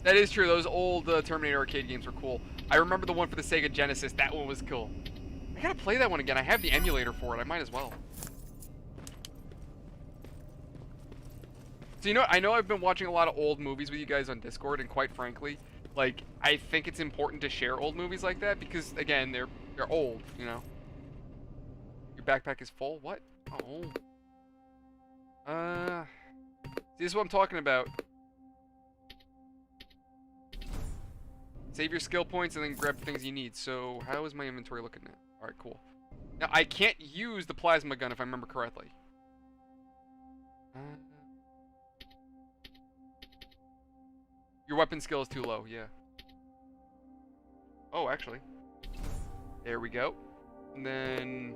That is true. Those old Terminator arcade games were cool. I remember the one for the Sega Genesis. That one was cool. I gotta play that one again. I have the emulator for it. I might as well. So, you know, I know I've been watching a lot of old movies with you guys on Discord, and quite frankly, like, I think it's important to share old movies like that because, again, they're old, you know. Your backpack is full? What? Oh. See, this is what I'm talking about. Save your skill points and then grab the things you need. So, how is my inventory looking at? Alright, cool. Now, I can't use the plasma gun if I remember correctly. Your weapon skill is too low, yeah. Oh, actually. There we go. And then...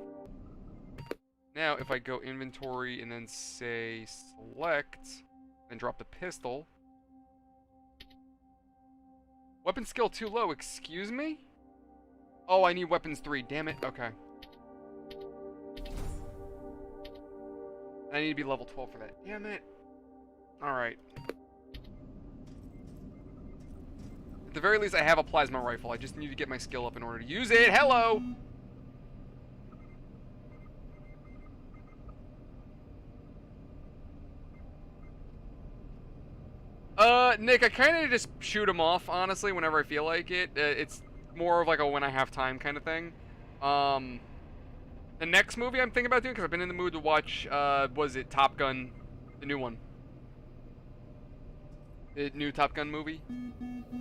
Now, if I go inventory and then say select, and drop the pistol... Weapon skill too low, excuse me? Oh, I need weapons 3, damn it, okay. I need to be level 12 for that, damn it. Alright. At the very least, I have a plasma rifle. I just need to get my skill up in order to use it. Hello! Nick, I kind of just shoot him off, honestly, whenever I feel like it. It's more of like a when I have time kind of thing. The next movie I'm thinking about doing, because I've been in the mood to watch, was it Top Gun, the new one? The new Top Gun movie?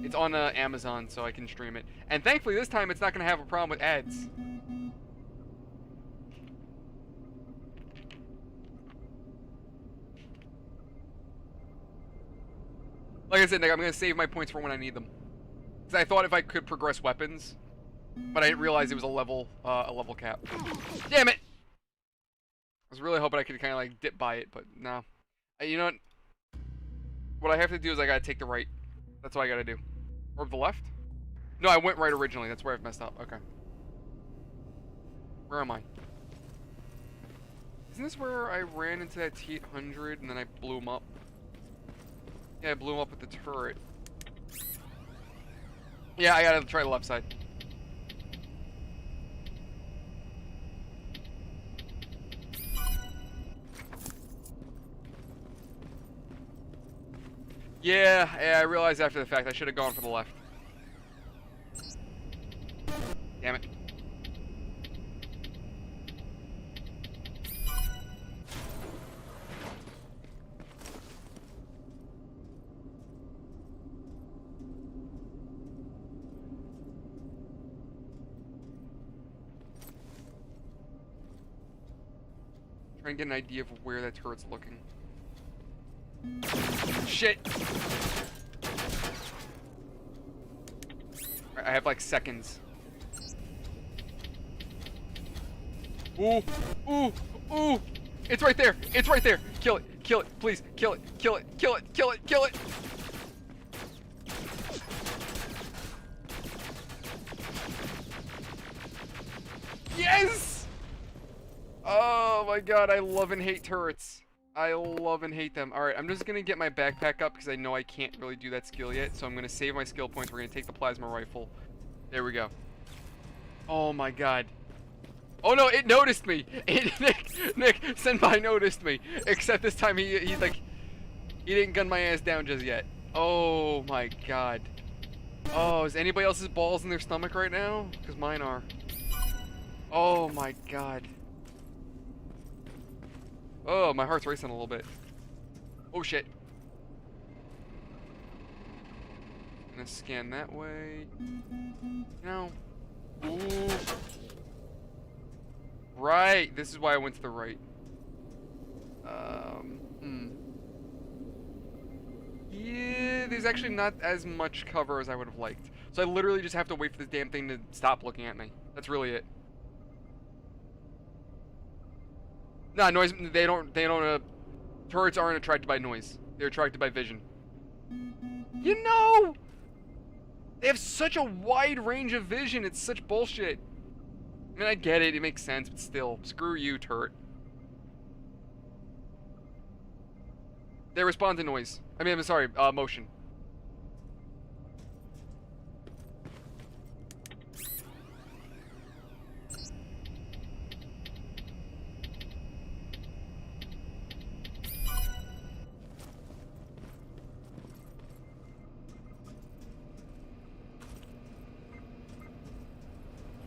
It's on Amazon, so I can stream it. And thankfully, this time, it's not going to have a problem with ads. Like I said, Nick, I'm going to save my points for when I need them. Because I thought if I could progress weapons, but I didn't realize it was a level cap. Damn it! I was really hoping I could kind of like dip by it, but no. You know what? What I have to do is I gotta take the right. That's what I gotta do. Or the left? No, I went right originally. That's where I've messed up. Okay. Where am I? Isn't this where I ran into that T-800 and then I blew him up? Yeah, I blew him up with the turret. Yeah, I gotta try the left side. Yeah, I realized after the fact I should have gone for the left. Damn it. Trying to get an idea of where that turret's looking. Shit! I have like seconds. Ooh! Ooh! Ooh! It's right there! It's right there! Kill it! Kill it! Please! Kill it! Kill it! Kill it! Kill it! Kill it! Yes! Oh my god, I love and hate turrets. I love and hate them. Alright, I'm just gonna get my backpack up because I know I can't really do that skill yet. So I'm gonna save my skill points. We're gonna take the plasma rifle. There we go. Oh my god. Oh no, it noticed me! Nick, Senpai noticed me. Except this time he didn't gun my ass down just yet. Oh my god. Oh, is anybody else's balls in their stomach right now? Because mine are. Oh my god. Oh, my heart's racing a little bit. Oh shit. Gonna scan that way. No. Ooh. Right. This is why I went to the right. Yeah, there's actually not as much cover as I would have liked. So I literally just have to wait for this damn thing to stop looking at me. That's really it. Nah, noise, turrets aren't attracted by noise. They're attracted by vision. You know! They have such a wide range of vision, it's such bullshit. I mean, I get it, it makes sense, but still, screw you, turret. They respond to noise. I mean, I'm sorry, motion.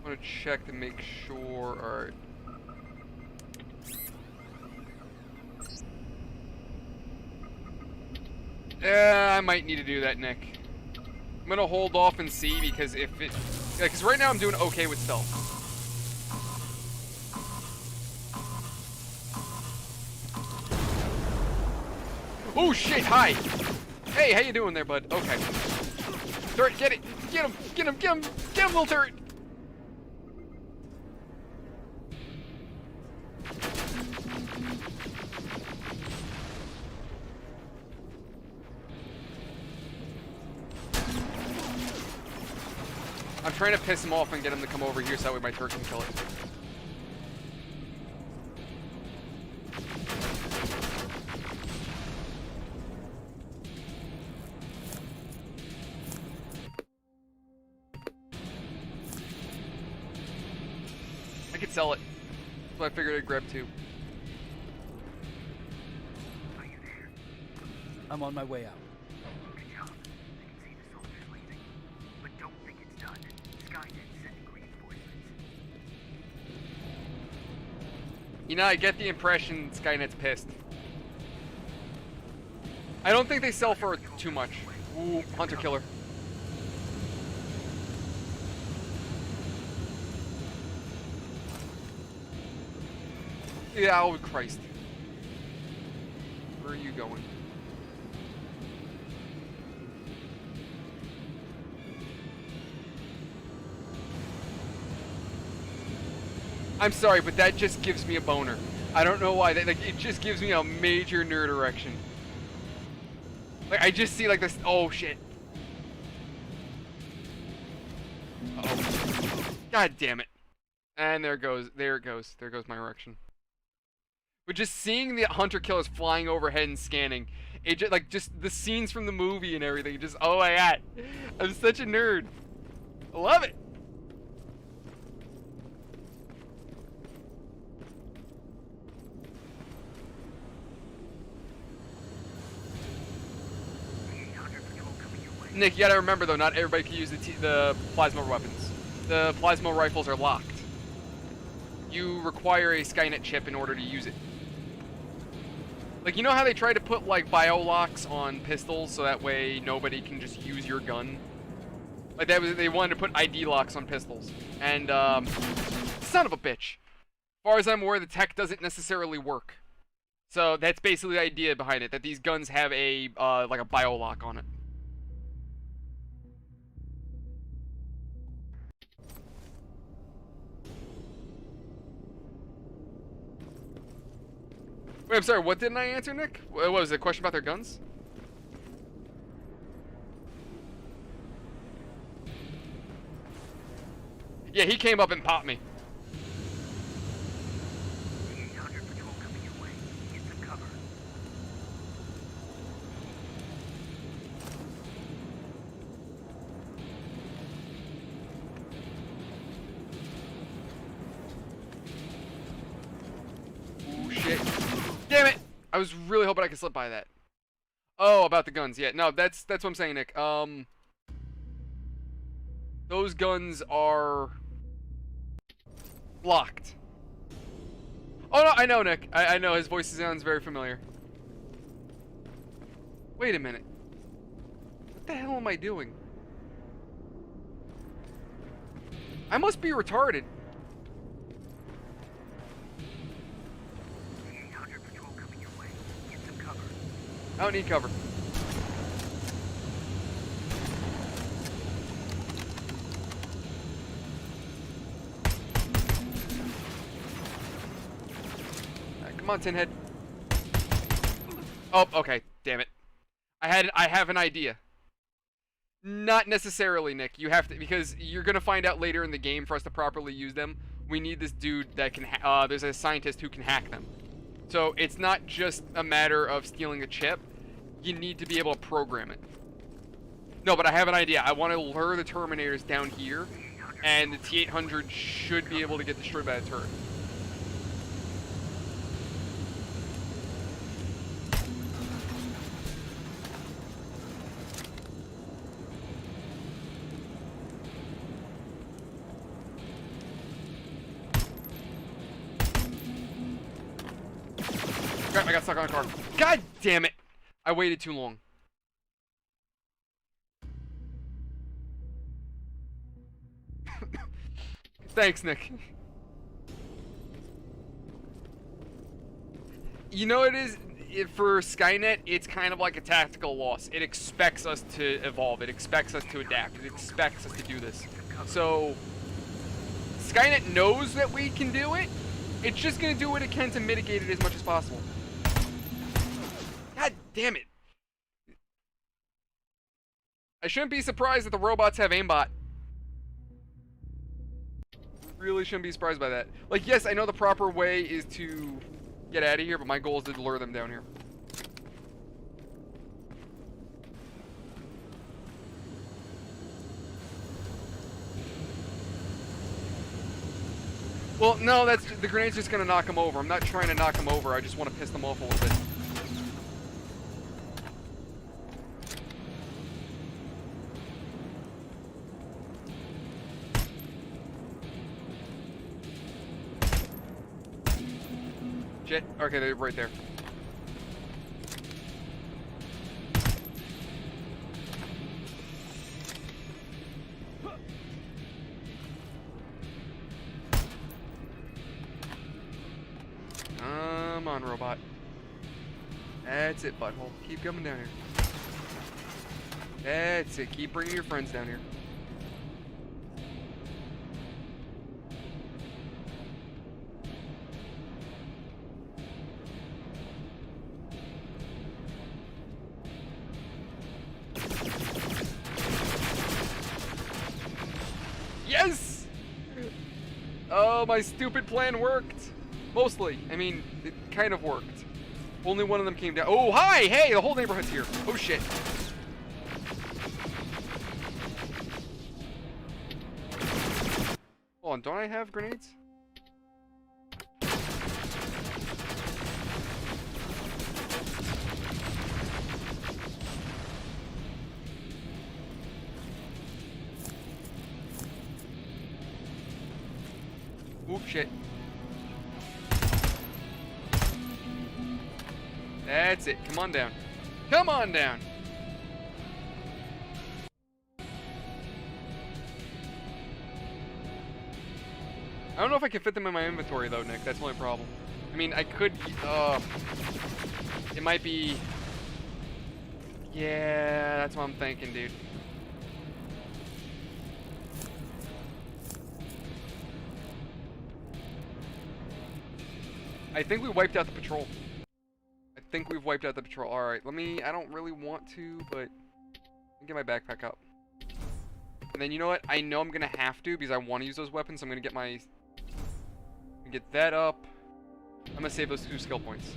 I want to check to make sure. Alright. I might need to do that, Nick. I'm gonna hold off and see, because if it... Yeah, because right now I'm doing okay with stealth. Oh shit, hi! Hey, how you doing there, bud? Okay. Turret, get it! Get him! Get him! Get him! Get him, little turret! I'm trying to piss him off and get him to come over here so that way my turret can kill it. I could sell it. So I figured I'd grab two. I'm on my way out. Good job. I can see the soldiers leaving. But don't think it's done. Skynet sending reinforcements. You know, I get the impression Skynet's pissed. I don't think they sell for too much. Ooh, hunter killer. Yeah, oh Christ. Where are you going? I'm sorry, but that just gives me a boner. I don't know why. Like, it just gives me a major nerd erection. Like, I just see like this. Oh shit. Oh. God damn it. And there it goes. There it goes. There goes my erection. But just seeing the hunter killers flying overhead and scanning, it just like just the scenes from the movie and everything. Just oh my god, I'm such a nerd. I love it. Nick, you gotta remember though, not everybody can use the plasma weapons. The plasma rifles are locked. You require a Skynet chip in order to use it. Like, you know how they try to put like bio locks on pistols so that way nobody can just use your gun? Like that was, they wanted to put ID locks on pistols. And son of a bitch. As far as I'm aware, the tech doesn't necessarily work. So that's basically the idea behind it, that these guns have a like a bio lock on it. Wait, I'm sorry, what didn't I answer, Nick? What was it, a question about their guns? Yeah, he came up and popped me. Oh shit. Damn it! I was really hoping I could slip by that. Oh, about the guns. Yeah, no, that's what I'm saying, Nick. Those guns are locked. Oh no, I know, Nick. I know his voice sounds very familiar. Wait a minute. What the hell am I doing? I must be retarded. I don't need cover. Come on, Tinhead. Oh, okay. Damn it. I have an idea. Not necessarily, Nick. You have to, because you're gonna find out later in the game, for us to properly use them, we need this dude that can, there's a scientist who can hack them. So it's not just a matter of stealing a chip. You need to be able to program it. No, but I have an idea. I want to lure the Terminators down here, and the T-800 should be able to get destroyed by a turret. Crap, I got stuck on a car. God damn it! I waited too long. Thanks, Nick. You know it is, for Skynet, it's kind of like a tactical loss. It expects us to evolve. It expects us to adapt. It expects us to do this. So, Skynet knows that we can do it. It's just going to do what it can to mitigate it as much as possible. God damn it. I shouldn't be surprised that the robots have aimbot. Really shouldn't be surprised by that. Like, yes, I know the proper way is to get out of here, but my goal is to lure them down here. Well, no, that's, the grenade's just gonna knock them over. I'm not trying to knock them over, I just want to piss them off a little bit. Shit. Okay, they're right there. Come on, robot. That's it, butthole. Keep coming down here. That's it. Keep bringing your friends down here. Yes! Oh, my stupid plan worked. Mostly. I mean, it kind of worked. Only one of them came down. Oh, hi! Hey, the whole neighborhood's here. Oh, shit. Hold on, don't I have grenades? Oop, shit. That's it. Come on down. Come on down. I don't know if I can fit them in my inventory though, Nick. That's the only problem. I mean, I could... it might be... Yeah, that's what I'm thinking, dude. I think we wiped out the patrol. I think we've wiped out the patrol. Alright, let me... I don't really want to, but... Let me get my backpack up. And then, you know what? I know I'm gonna have to, because I want to use those weapons. I'm gonna get my... Get that up. I'm gonna save those 2 skill points.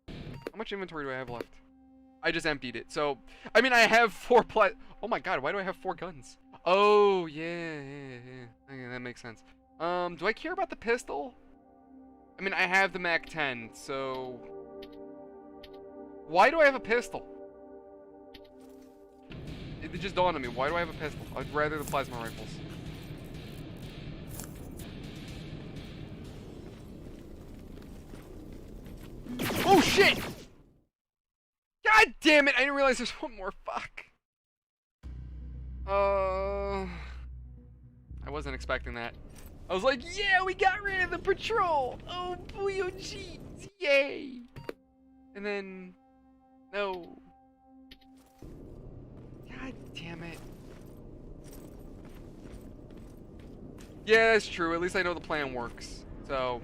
How much inventory do I have left? I just emptied it. So, I mean, I have 4 Oh my god, why do I have 4 guns? Oh, yeah. Okay, that makes sense. Do I care about the pistol? I mean, I have the MAC-10, so... Why do I have a pistol? It just dawned on me. Why do I have a pistol? I'd rather the plasma rifles. Oh, shit! God damn it! I didn't realize there's one more. Fuck. I wasn't expecting that. I was like, yeah, we got rid of the patrol! Oh, boy, oh, jeez! Yay! And then... No. God damn it. Yeah, that's true. At least I know the plan works. So...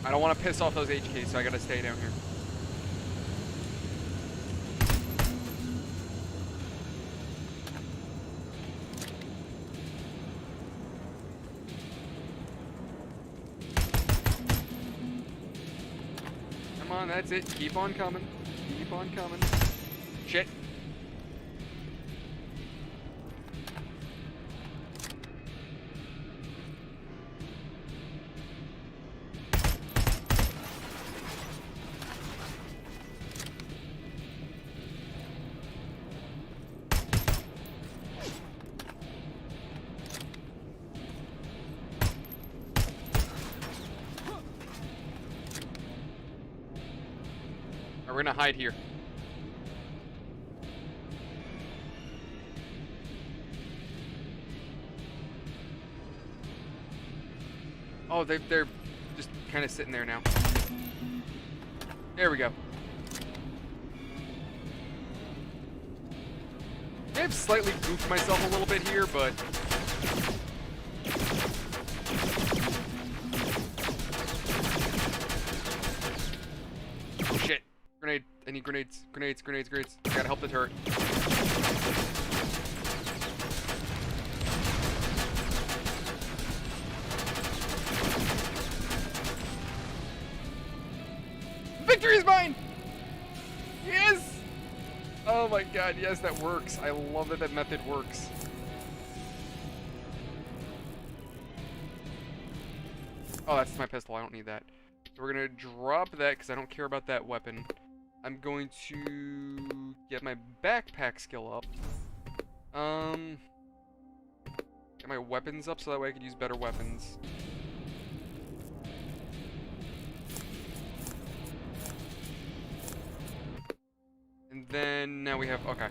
I don't want to piss off those HKs, so I gotta stay down here. Come on, that's it. Keep on coming. Keep on coming. Shit. We're gonna hide here. Oh, they're just kind of sitting there now. There we go. I've slightly goofed myself a little bit here, but... Oh shit. Grenade. I need grenades. Grenades, grenades, grenades. I gotta help the turret. Victory is mine! Yes! Oh my god, yes, that works. I love that that method works. Oh, that's my pistol. I don't need that. So we're gonna drop that because I don't care about that weapon. I'm going to get my backpack skill up. Get my weapons up so that way I can use better weapons. And then now we have, okay.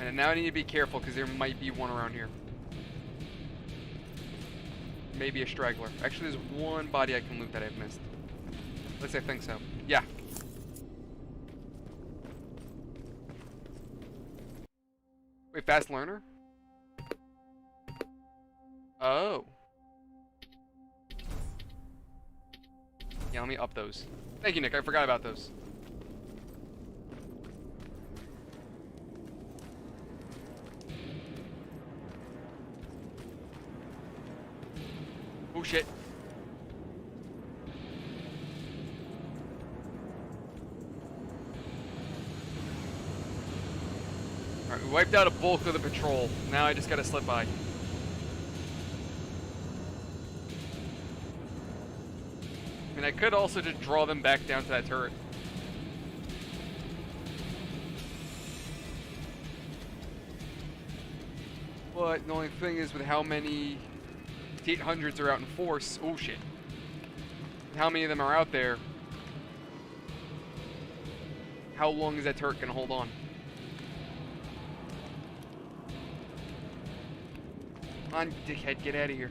And now I need to be careful because there might be one around here. Maybe a straggler. Actually, there's one body I can loot that I've missed. At least I think so. Yeah. Wait, fast learner? Oh. Yeah, let me up those. Thank you, Nick. I forgot about those. Oh shit. Alright, we wiped out a bulk of the patrol. Now I just gotta slip by. I mean, I could also just draw them back down to that turret. But the only thing is with how many T-800s are out in force. Oh shit. How many of them are out there? How long is that turret gonna hold on? Come on, dickhead, get out of here.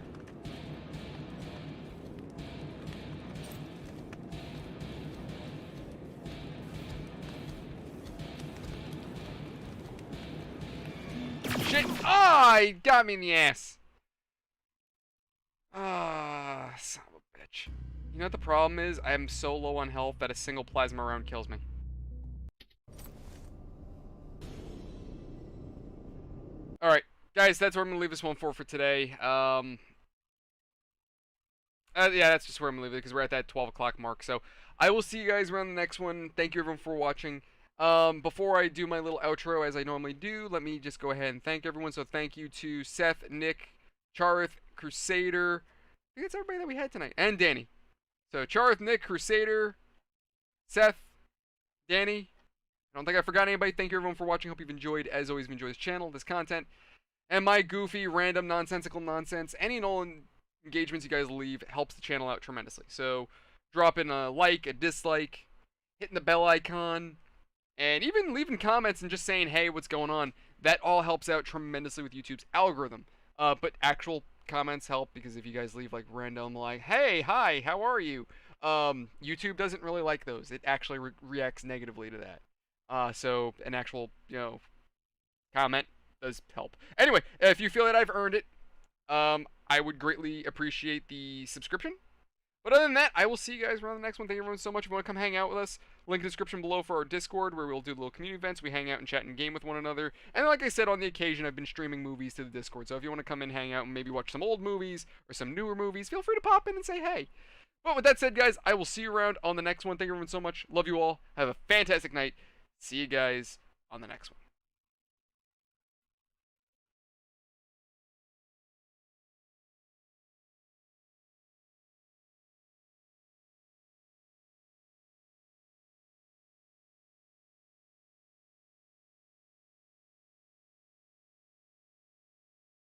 Shit! Ah, he got me in the ass. Ah, son of a bitch. You know what the problem is? I am so low on health that a single plasma round kills me. Alright, guys, that's where I'm going to leave this one for today. Yeah, that's just where I'm going to leave it because we're at that 12 o'clock mark. So, I will see you guys around the next one. Thank you, everyone, for watching. Before I do my little outro, as I normally do, let me just go ahead and thank everyone. So, thank you to Seth, Nick, Charth, Crusader. I think that's everybody that we had tonight. And Danny. So, Charth, Nick, Crusader, Seth, Danny. I don't think I forgot anybody. Thank you, everyone, for watching. Hope you've enjoyed, as always, enjoyed this channel, this content, and my goofy, random, nonsensical nonsense. Any and all engagements you guys leave helps the channel out tremendously. So, dropping a like, a dislike, hitting the bell icon, and even leaving comments and just saying, hey, what's going on. That all helps out tremendously with YouTube's algorithm. But actual comments help because if you guys leave like random like, hey, hi, how are you? YouTube doesn't really like those. It actually reacts negatively to that. So an actual, comment does help. Anyway, if you feel that I've earned it, I would greatly appreciate the subscription. But other than that, I will see you guys around the next one. Thank you everyone so much. If you want to come hang out with us, link in the description below for our Discord, where we'll do little community events. We hang out and chat and game with one another. And like I said, on the occasion, I've been streaming movies to the Discord. So if you want to come in, hang out, and maybe watch some old movies or some newer movies, feel free to pop in and say hey. But with that said, guys, I will see you around on the next one. Thank you everyone so much. Love you all. Have a fantastic night. See you guys on the next one.